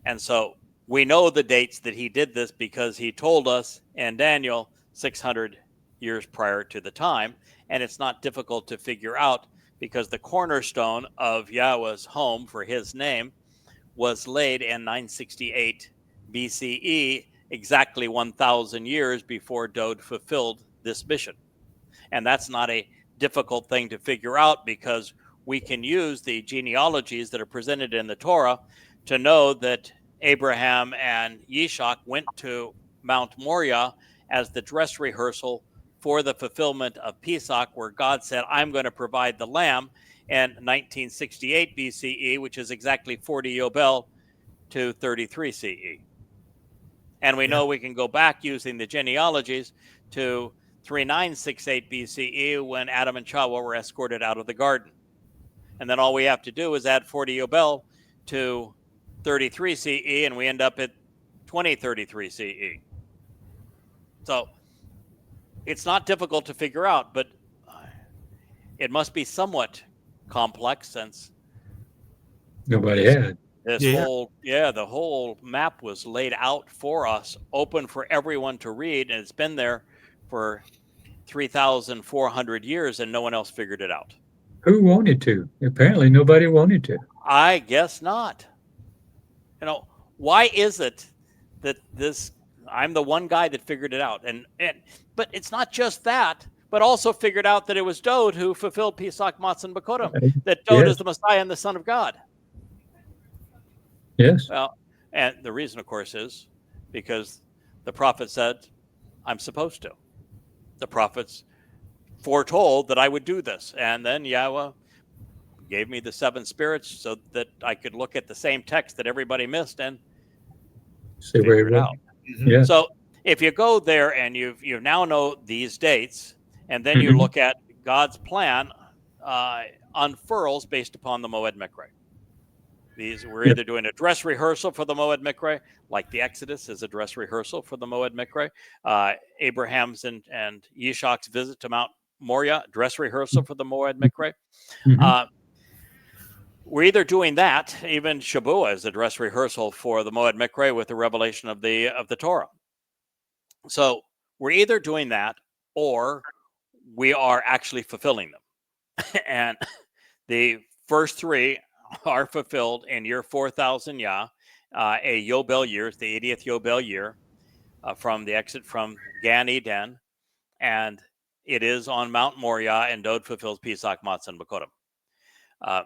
And so we know the dates that he did this because he told us in Daniel 600 years prior to the time, and it's not difficult to figure out because the cornerstone of Yahweh's home for his name was laid in 968 BCE, exactly 1,000 years before Dode fulfilled this mission. And that's not a difficult thing to figure out because we can use the genealogies that are presented in the Torah to know that Abraham and Yishak went to Mount Moriah as the dress rehearsal for the fulfillment of Pesach, where God said, I'm going to provide the lamb in 1968 BCE, which is exactly 40 Yobel to 33 CE. And we know we can go back using the genealogies to 3968 BCE when Adam and Chawah were escorted out of the garden. And then all we have to do is add 40 Yobel to 33 CE, and we end up at 2033 CE. So it's not difficult to figure out, but it must be somewhat complex since Nobody had. the whole map was laid out for us, open for everyone to read, and it's been there for 3,400 years, and no one else figured it out. Who wanted to? Apparently, nobody wanted to. I guess not. You know, why is it that I'm the one guy that figured it out, but it's not just that, but also figured out that it was Dode who fulfilled Pesach, Matzah, and Bakodim, that Dode is the Messiah and the Son of God. Yes. Well, and the reason, of course, is because the prophet said, I'm supposed to. The prophets foretold that I would do this. And then Yahweh gave me the 7 spirits so that I could look at the same text that everybody missed and figure it out. Yeah. So if you go there and you now know these dates, and then you look at God's plan unfurls based upon the Moed Mikre. We're either doing a dress rehearsal for the Moed Mikre, like the Exodus is a dress rehearsal for the Moed Mikre. Abraham's and Yishak's visit to Mount Moriah, dress rehearsal for the Moed Mikre. We're either doing that, even Shabbat is a dress rehearsal for the Moed Mikre with the revelation of the Torah. So we're either doing that or we are actually fulfilling them. And the first 3 are fulfilled in year 4000 Yah, a Yobel year, the 80th Yobel year from the exit from Gan Eden, and it is on Mount Moriah, and Dode fulfills Pesach, Matzah, and Bakodim.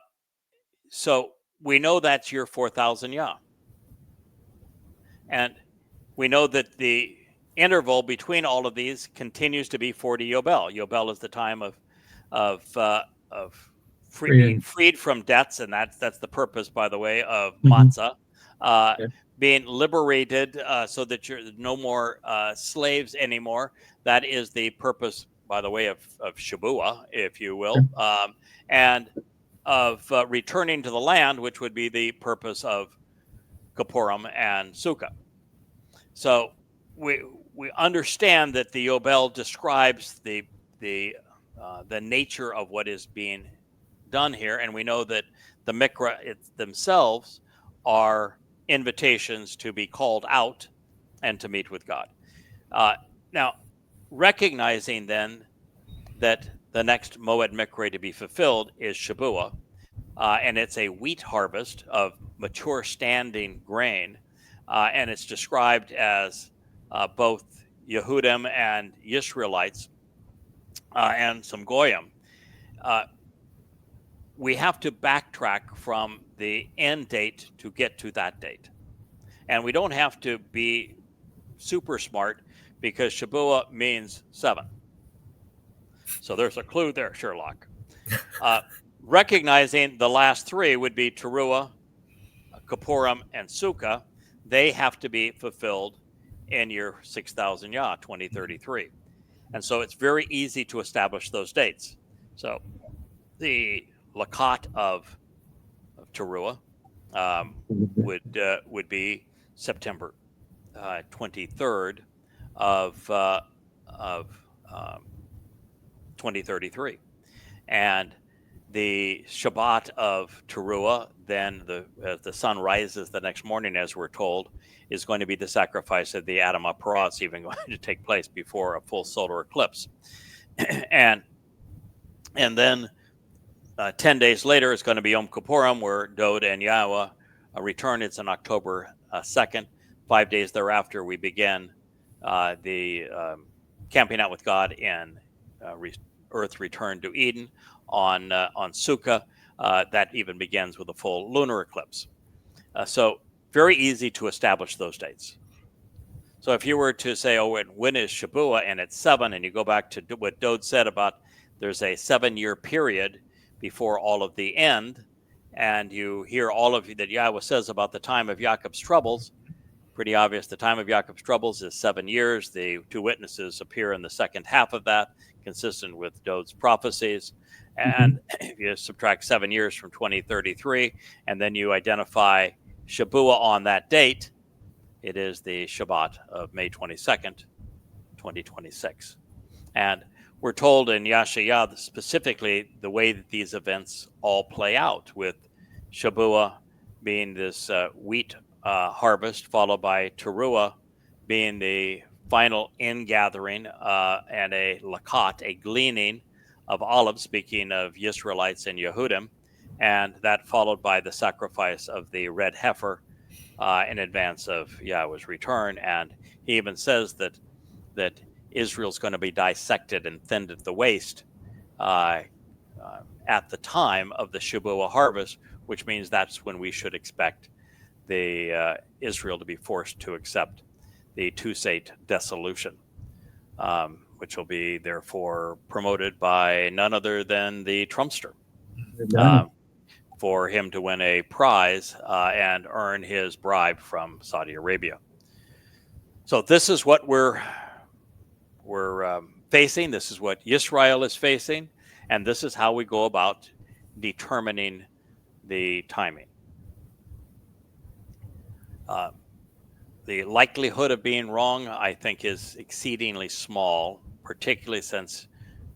So we know that's year 4000 Yah. And we know that the interval between all of these continues to be 40 Yobel. Yobel is the time of being freed from debts, and that's the purpose, by the way, of matzah, being liberated so that you're no more slaves anymore. That is the purpose, by the way, of Shabuah, if you will, and of returning to the land, which would be the purpose of Kippurim and Sukkah. So we understand that the Yobel describes the nature of what is being done here, and we know that the Mikra themselves are invitations to be called out and to meet with God. Now, recognizing then that the next Moed Mikre to be fulfilled is Shabuah, and it's a wheat harvest of mature standing grain, and it's described as both Yehudim and Yisraelites and some Goyim. We have to backtrack from the end date to get to that date. And we don't have to be super smart because Shabuah means 7. So there's a clue there, Sherlock. Recognizing the last 3 would be Towrah, Kippurim, and Sukkah. They have to be fulfilled in year 6000 Yah, 2033. And so it's very easy to establish those dates. So the Lakat of Towrah would be September 23rd of 2033, and the Shabbat of Towrah, then as the sun rises the next morning, as we're told, is going to be the sacrifice of the Adam Parah. It's even going to take place before a full solar eclipse, and then 10 days later, it's going to be Yom Kippurim, where Dod and Yahowah return. It's on October 2nd. 5 days thereafter, we begin the camping out with God in Earth return to Eden on Sukkah. That even begins with a full lunar eclipse. So very easy to establish those dates. So if you were to say, oh, when is Shabuah, and it's 7, and you go back to what Dod said about there's a 7-year period before all of the end, and you hear all of that Yahowah says about the time of Yaakov's troubles, pretty obvious. The time of Yaakov's troubles is 7 years. The 2 witnesses appear in the second half of that, consistent with Dod's prophecies. And if you subtract 7 years from 2033, and then you identify Shabuah on that date, it is the Shabbat of May 22nd, 2026. And we're told in Yashayah specifically the way that these events all play out, with Shabuah being this wheat harvest, followed by Towrah being the final ingathering and a lakat, a gleaning of olives, speaking of Yisraelites and Yehudim, and that followed by the sacrifice of the red heifer in advance of Yahweh's return. And he even says that Israel's going to be dissected and thinned at the waist at the time of the Shabuah harvest, which means that's when we should expect the Israel to be forced to accept the Tuseit dissolution, which will be therefore promoted by none other than the Trumpster, for him to win a prize and earn his bribe from Saudi Arabia. So this is what we're facing. This is what Yisrael is facing, and this is how we go about determining the timing. The likelihood of being wrong, I think, is exceedingly small, particularly since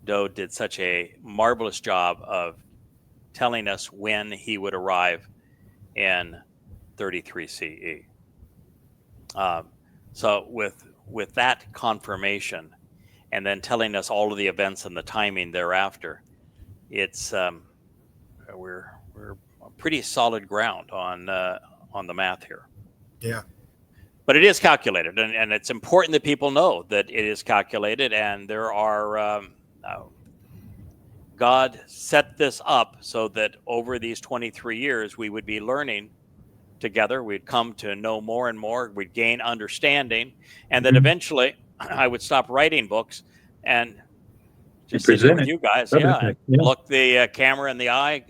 Dod did such a marvelous job of telling us when he would arrive in 33 CE. So with that confirmation, and then telling us all of the events and the timing thereafter, it's we're on pretty solid ground on the math here. Yeah. But it is calculated, and it's important that people know that it is calculated, and there are God set this up so that over these 23 years we would be learning together. We'd come to know more and more. We'd gain understanding, and then eventually I would stop writing books and just sit here with you guys. Look the camera in the eye,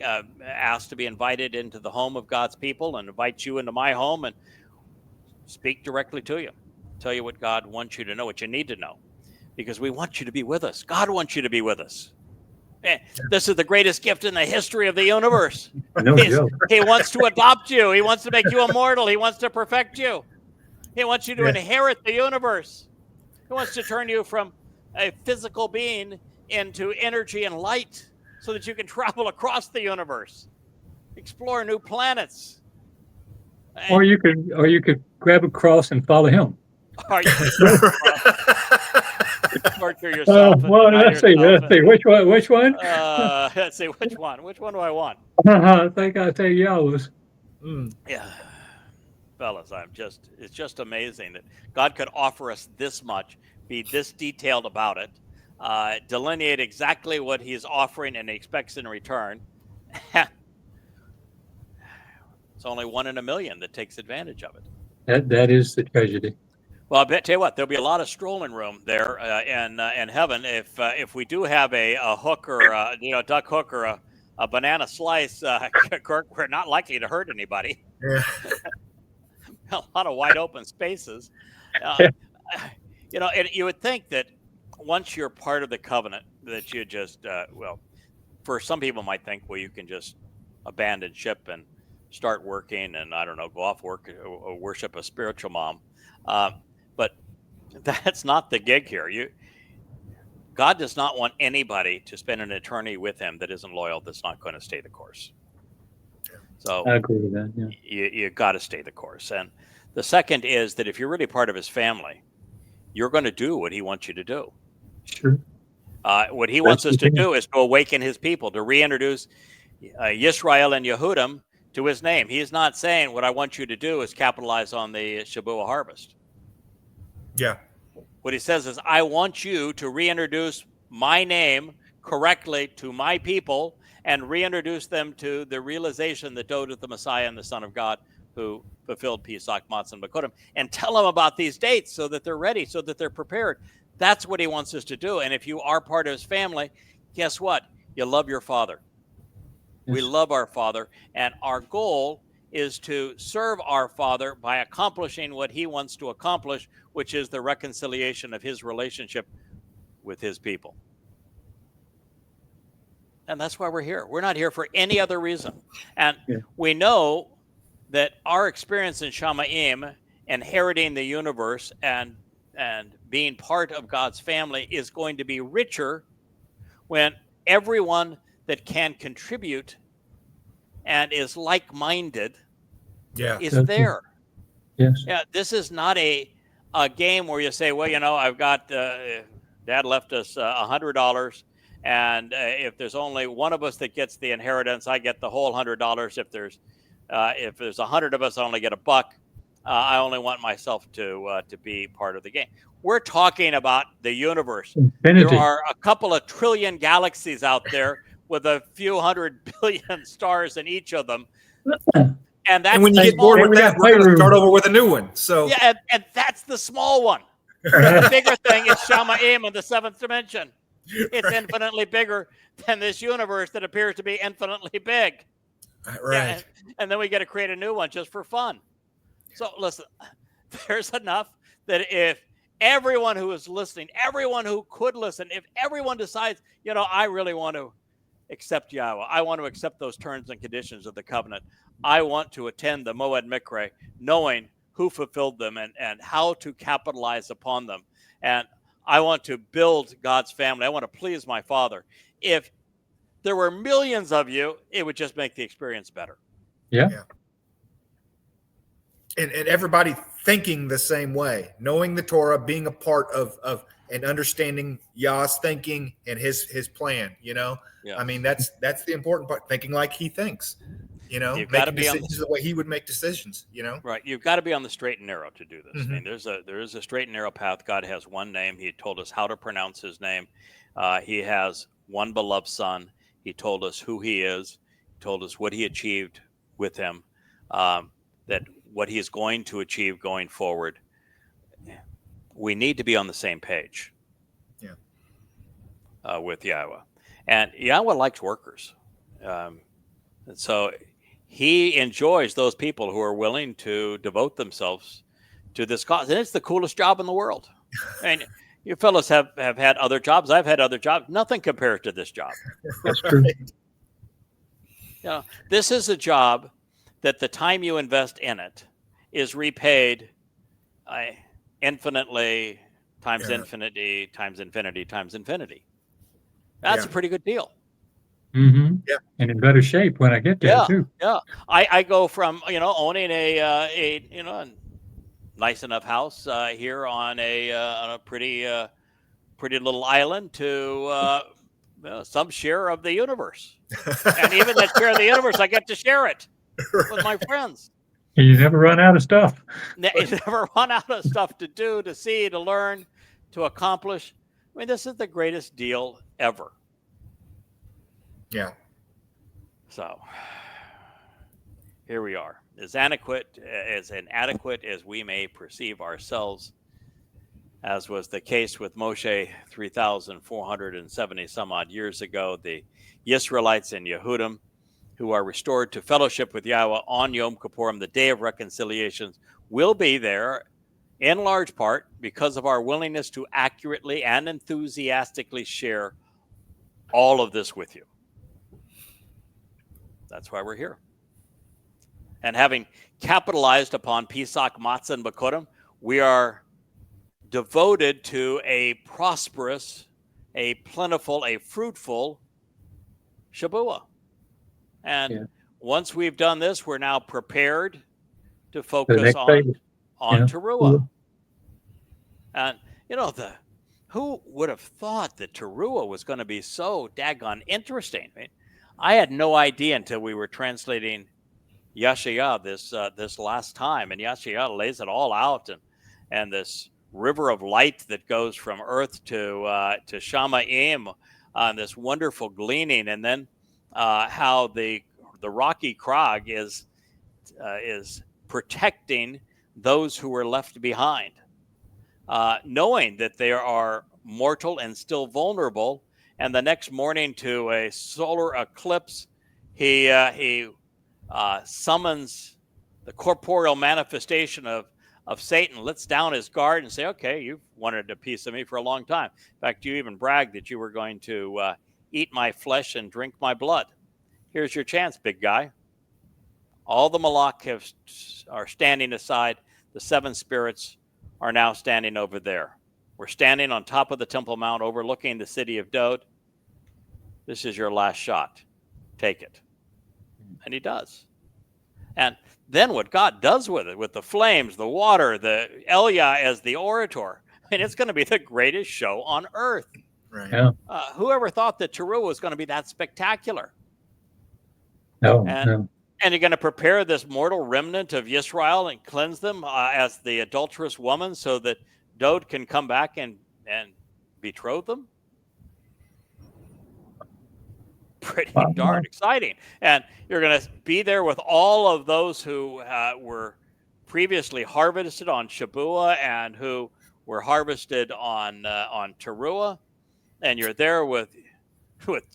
ask to be invited into the home of God's people, and invite you into my home and speak directly to you, tell you what God wants you to know, what you need to know, because we want you to be with us. God wants you to be with us. This is the greatest gift in the history of the universe. He wants to adopt you. He wants to make you immortal. He wants to perfect you. He wants you to inherit the universe. He wants to turn you from a physical being into energy and light so that you can travel across the universe, explore new planets. Or you could grab a cross and follow him. torture yourself. Well, let's see. Which one? Which one? Let's see. Which one? Which one do I want? I think I'll take Yahowah's. Yeah. Fellas, it's just amazing that God could offer us this much, be this detailed about it, delineate exactly what he's offering and expects in return. It's only 1 in a million that takes advantage of it. That is the tragedy. Well, I tell you what, there'll be a lot of strolling room there in heaven if we do have a hook or a duck hook or a banana slice. Kirk, we're not likely to hurt anybody. Yeah. A lot of wide open spaces. And you would think that once you're part of the covenant, that you just for some people might think, well, you can just abandon ship and start working and I don't know, go off work or worship a spiritual mom. But that's not the gig here. God does not want anybody to spend an eternity with him that isn't loyal, that's not going to stay the course. So I agree with that. Yeah. You got to stay the course. And the second is that if you're really part of his family, you're going to do what he wants you to do. Sure. What he wants us to do is to awaken his people, to reintroduce Yisrael and Yehudim to his name. He is not saying what I want you to do is capitalize on the Shabbat harvest. Yeah. What he says is, I want you to reintroduce my name correctly to my people and reintroduce them to the realization that David is the Messiah and the Son of God who fulfilled Pesach, Matzah, and Bakurim, and tell them about these dates so that they're ready, so that they're prepared. That's what he wants us to do. And if you are part of his family, guess what? You love your father. Yes. We love our father, and our goal is to serve our father by accomplishing what he wants to accomplish, which is the reconciliation of his relationship with his people. And that's why we're here. We're not here for any other reason. And we know that our experience in Shamayim, inheriting the universe and being part of God's family, is going to be richer when everyone that can contribute and is like-minded is there. Yes. Yeah, this is not a game where you say, well, I've got Dad left us $100, and if there's only one of us that gets the inheritance, I get the whole $100. If there's 100 of us, I only get $1. I only want myself to be part of the game. We're talking about the universe. Infinity. There are a couple of trillion galaxies out there with a few 100 billion stars in each of them. And when you get bored with that, we're going to start over with a new one. So yeah, and that's the small one. The bigger thing is Shamayim in the seventh dimension. It's infinitely bigger than this universe that appears to be infinitely big. Right. Yeah, and then we got to create a new one just for fun. So listen, there's enough that if everyone who is listening, everyone who could listen, if everyone decides, I really want to accept Yahowah, I want to accept those terms and conditions of the covenant, I want to attend the Moed Mikre, knowing who fulfilled them and how to capitalize upon them. And I want to build God's family. I want to please my Father. If there were millions of you, it would just make the experience better. Yeah. And everybody thinking the same way, knowing the Torah, being a part of and understanding Yah's thinking and his plan, Yeah. I mean, that's the important part, thinking like he thinks, You've got to making be decisions the way he would make decisions, Right. You've got to be on the straight and narrow to do this. Mm-hmm. I mean, there is a straight and narrow path. God has one name. He told us how to pronounce his name. He has one beloved son. He told us who he is. He told us what he achieved with him, that what he is going to achieve going forward. We need to be on the same page. With Yahowah. And Yahowah likes workers. And so he enjoys those people who are willing to devote themselves to this cause. And it's the coolest job in the world. I mean, you fellas have had other jobs. I've had other jobs. Nothing compares to this job. That's true. This is a job that the time you invest in it is repaid infinitely times infinity times infinity times infinity. That's a pretty good deal. Mm-hmm. Yeah. And in better shape when I get there too. Yeah. I go from, owning a nice enough house here on a pretty pretty little island to some share of the universe. And even that share of the universe, I get to share it with my friends. You never run out of stuff. You never run out of stuff to do, to see, to learn, to accomplish. I mean, this is the greatest deal ever. Yeah. So here we are, as inadequate as we may perceive ourselves, as was the case with Moshe 3,470 some odd years ago. The Israelites in Yehudim, who are restored to fellowship with Yahweh on Yom Kippurim, the day of reconciliation, will be there in large part because of our willingness to accurately and enthusiastically share all of this with you. That's why we're here. And having capitalized upon Pesach, Matzah, and Bakodim, we are devoted to a prosperous, a plentiful, a fruitful Shabbat. And once we've done this, we're now prepared to focus on Towrah. And, who would have thought that Towrah was going to be so daggone interesting? I mean, I had no idea until we were translating Yeshayah this last time. And Yeshayah lays it all out. And this river of light that goes from earth to Shamayim, this wonderful gleaning. And then how the rocky crag is protecting those who were left behind, knowing that they are mortal and still vulnerable. And the next morning, to a solar eclipse, he summons the corporeal manifestation of Satan, lets down his guard and say, okay, you've wanted a piece of me for a long time. In fact, you even bragged that you were going to eat my flesh and drink my blood. Here's your chance, big guy. All the Malach are standing aside. The seven spirits are now standing over there. We're standing on top of the Temple Mount overlooking the city of Dod. This is your last shot. Take it. And he does. And then what God does with it, with the flames, the water, the Elia as the orator, I mean, it's going to be the greatest show on earth. Right. Yeah. Whoever thought that Towrah was going to be that spectacular? No. And you're going to prepare this mortal remnant of Yisrael and cleanse them as the adulterous woman so that Dod can come back and betroth them? Pretty darn exciting. And you're going to be there with all of those who were previously harvested on Shabuah and who were harvested on Towrah. And you're there with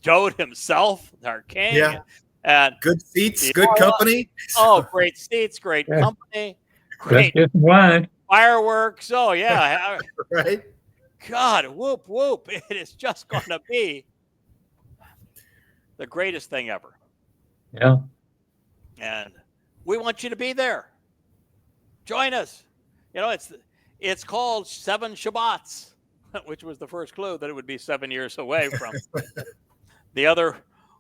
Dod himself, our king. Yeah. And good seats, good company. Oh, great seats, great company, great wine, fireworks. Oh, yeah. Right. God, whoop, whoop. It is just going to be the greatest thing ever. Yeah. And we want you to be there. Join us. It's called 7 Shabbats, which was the first clue that it would be 7 years away from the other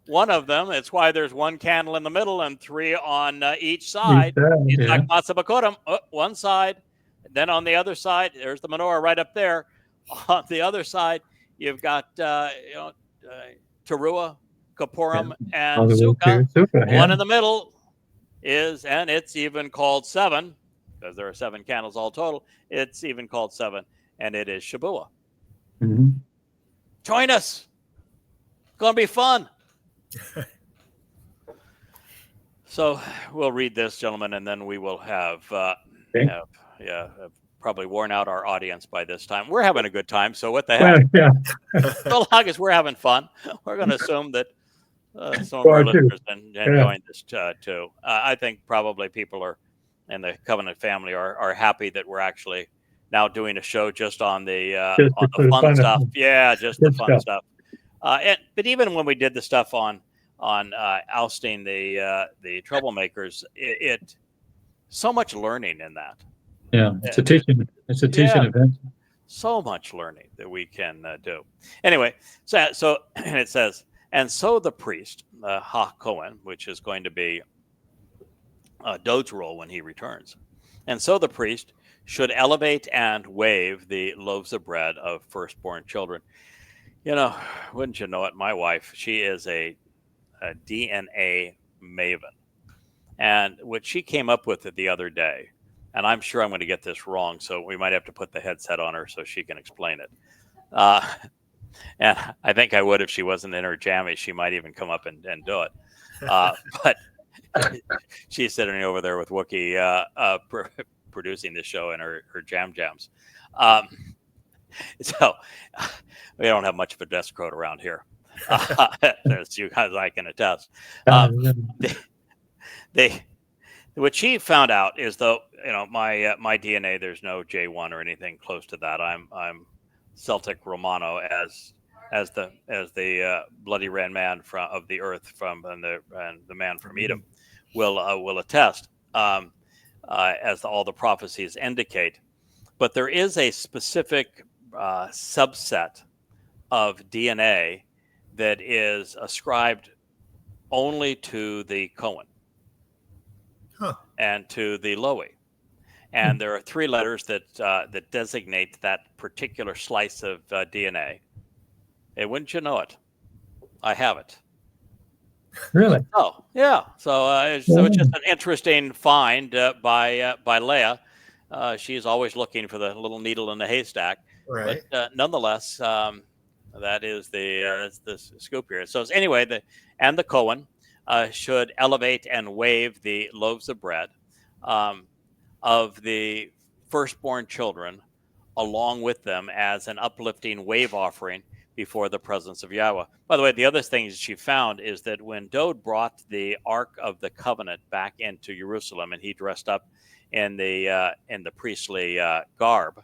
one of them. It's why there's one candle in the middle and 3 on each side. One side. Then on the other side, there's the menorah right up there. On the other side, you've got Towrah, Kippurim, and Sukkah. One in the middle is, and it's even called 7, because there are 7 candles all total. It's even called 7, and it is Shabuah. Mm-hmm. Join us. It's going to be fun. So we'll read this, gentlemen, and then we will have probably worn out our audience by this time. We're having a good time, so what the heck? So long as we're having fun, we're going to assume that some of our listeners enjoying this too. I think probably people are in the Covenant family are happy that we're actually now doing a show just on the fun stuff. Yeah, just the fun stuff. But even when we did the stuff on ousting the troublemakers, it so much learning in that. Yeah, it's a teaching event. So much learning that we can do. Anyway, so and it says, and so the priest, Ha-Kohen, which is going to be Dod's role when he returns, and so the priest should elevate and wave the loaves of bread of firstborn children. You know, wouldn't you know it, my wife, she is a DNA maven. And what she came up with it the other day, and I'm sure I'm going to get this wrong, so we might have to put the headset on her so she can explain it. And I think I would if she wasn't in her jammies. She might even come up and do it. But she's sitting over there with Wookie producing the show in her jams. So we don't have much of a dress code around here. As you guys I can attest. What she found out is, though, you know, my DNA, there's no J1 or anything close to that. I'm Celtic Romano as the bloody red man of the earth and the man from Edom will attest, as all the prophecies indicate. But there is a specific subset of DNA that is ascribed only to the Cohen and to the Lowy. And there are 3 letters that designate that particular slice of DNA. Hey, wouldn't you know it? I have it. Really? Oh, yeah. So it's just an interesting find by Leah. She's always looking for the little needle in the haystack. Right. But nonetheless, that is the scoop here. So anyway, the Cohen should elevate and wave the loaves of bread of the firstborn children along with them as an uplifting wave offering before the presence of Yahweh. By the way, the other thing she found is that when Dode brought the Ark of the Covenant back into Jerusalem, and he dressed up in the priestly garb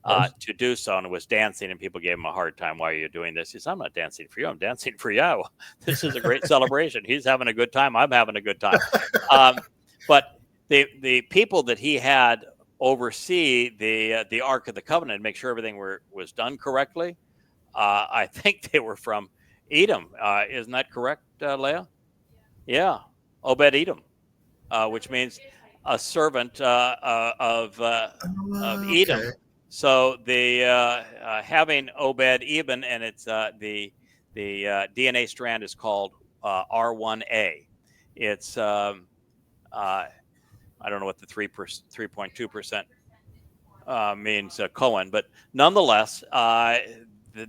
to do so, and was dancing, and people gave him a hard time. Why are you doing this? He said, I'm not dancing for you. I'm dancing for Yahweh. This is a great celebration. He's having a good time. I'm having a good time. But the people that he had oversee the Ark of the Covenant and make sure everything was done correctly, I think they were from Edom. Isn't that correct, Leah? Yeah. Obed Edom, which means a servant of Edom. Okay. So the having Obed Edom, and it's the DNA strand is called R1A. It's I don't know what the 3.2% means, Cohen, but nonetheless,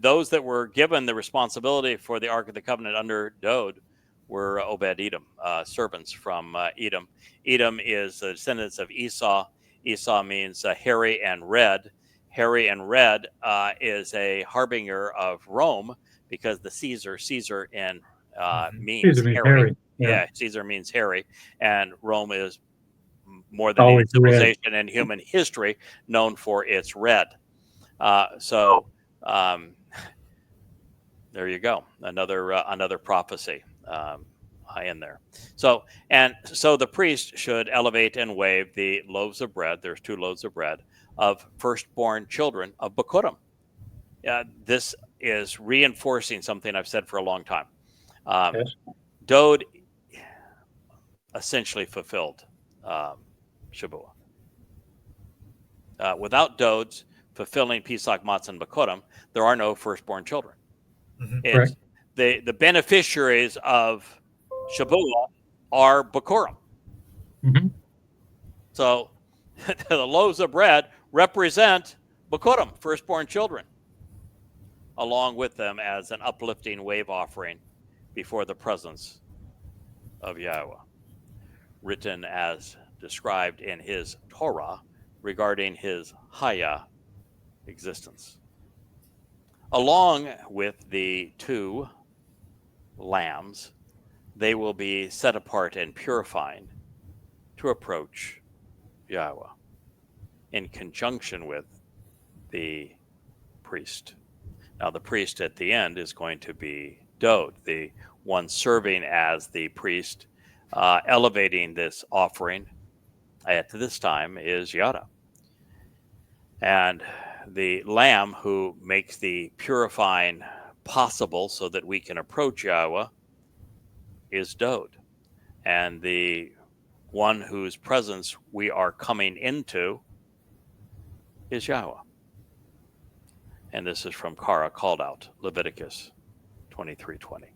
those that were given the responsibility for the Ark of the Covenant under Dode were Obed Edom, servants from Edom. Edom is the descendants of Esau. Esau means hairy and red. Hairy and red is a harbinger of Rome, because the Caesar in means hairy. Yeah, Caesar means hairy, and Rome is more than any civilization in human history known for its red. There you go, another prophecy in there. So the priest should elevate and wave the loaves of bread. There's 2 loaves of bread of firstborn children of Bikurim. This is reinforcing something I've said for a long time. Yes. Dode essentially fulfilled Shabbat. Without Dodes fulfilling Pesach, Matzah, and Bikurim, there are no firstborn children. Mm-hmm. Right. The beneficiaries of Shabbat are Bikurim. Mm-hmm. So the loaves of bread represent Bikurim, firstborn children, along with them as an uplifting wave offering before the presence of Yahweh, written as described in his Torah regarding his Haya existence. Along with the 2 lambs, they will be set apart and purified to approach Yahweh in conjunction with the priest. Now, the priest at the end is going to be Dode, the one serving as the priest, elevating this offering at this time is Yada. And the lamb who makes the purifying possible so that we can approach Yahweh is Dode. And the one whose presence we are coming into is Yahowah. And this is from Kara, called out, Leviticus 23:20.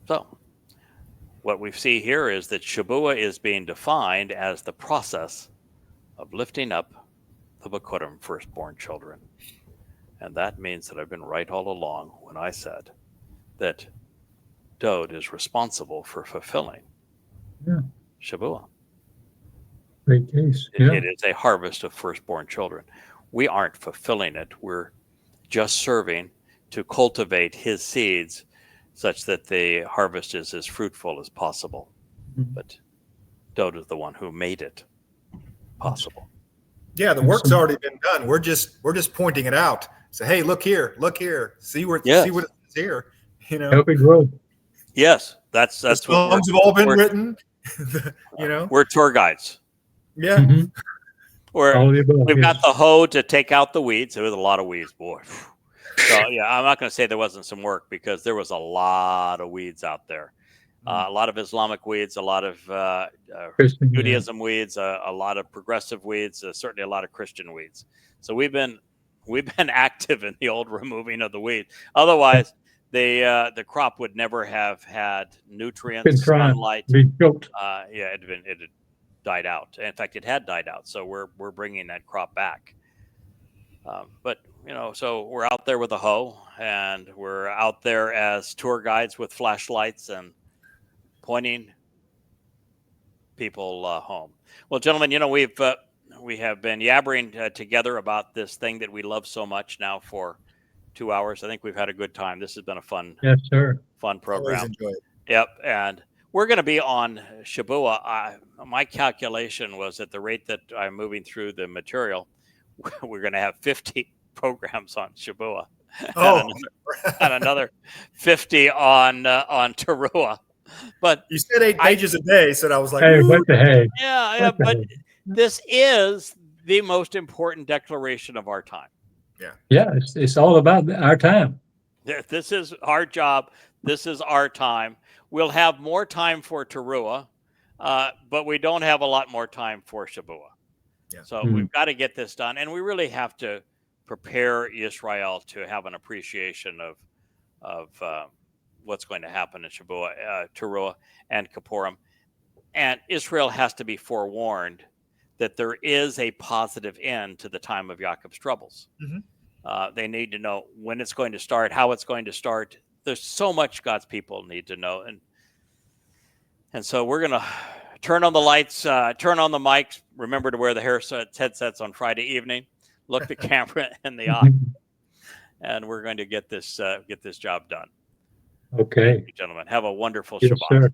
So, what we see here is that Shabuah is being defined as the process of lifting up the Bikurim, firstborn children. And that means that I've been right all along when I said that Dode is responsible for fulfilling Shabuah. Great case. Yeah. It is a harvest of firstborn children. We aren't fulfilling it. We're just serving to cultivate his seeds such that the harvest is as fruitful as possible. Mhm. But Dode is the one who made it possible. Yeah, the work's already been done. We're just pointing it out. Say, hey, look here, see what it's here. You know, Help it grow. Yes, that's the songs have all been written. You know, we're tour guides. Yeah. Mhm. We've got the hoe to take out the weeds. There was a lot of weeds, boy. So yeah, I'm not going to say there wasn't some work, because there was a lot of weeds out there. A lot of Islamic weeds, a lot of Judaism weeds, a lot of progressive weeds, certainly a lot of Christian weeds. So we've been active in the old removing of the weed. Otherwise, the crop would never have had nutrients, sunlight. Been choked. It had died out. In fact, it had died out. So we're bringing that crop back. But so we're out there with a hoe, and we're out there as tour guides with flashlights and pointing people home. Well, gentlemen, we have been yabbering together about this thing that we love so much now for 2 hours. I think we've had a good time. This has been a fun program. Always enjoy it. Yep, and we're going to be on Shabuah. My calculation was, at the rate that I'm moving through the material, we're going to have 50 programs on Shabuah, and another 50 on Towrah. But you said 8 pages a day, so I was like, hey, what the heck? Yeah, but this is the most important declaration of our time. Yeah, it's all about our time. This is our job. This is our time. We'll have more time for Towrah, but we don't have a lot more time for Shabuah. Yeah. So we've got to get this done, and we really have to prepare Israel to have an appreciation of what's going to happen in Shabuah, Towrah, and Kippurim. And Israel has to be forewarned that there is a positive end to the time of Jacob's troubles. Mm-hmm. They need to know when it's going to start, how it's going to start. There's so much God's people need to know. And so we're going to turn on the lights, turn on the mics. Remember to wear the headsets on Friday evening. Look the camera in the eye. And we're going to get this job done. Okay. Thank you, gentlemen. Have a wonderful Yes, Shabbat. sir.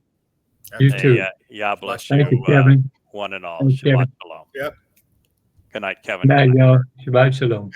You too. Yah bless Thank you, you, Kevin. one and all. Thanks, Shabbat Kevin. shalom. Yep. Good night, Kevin. Good night, y'all. Shabbat shalom.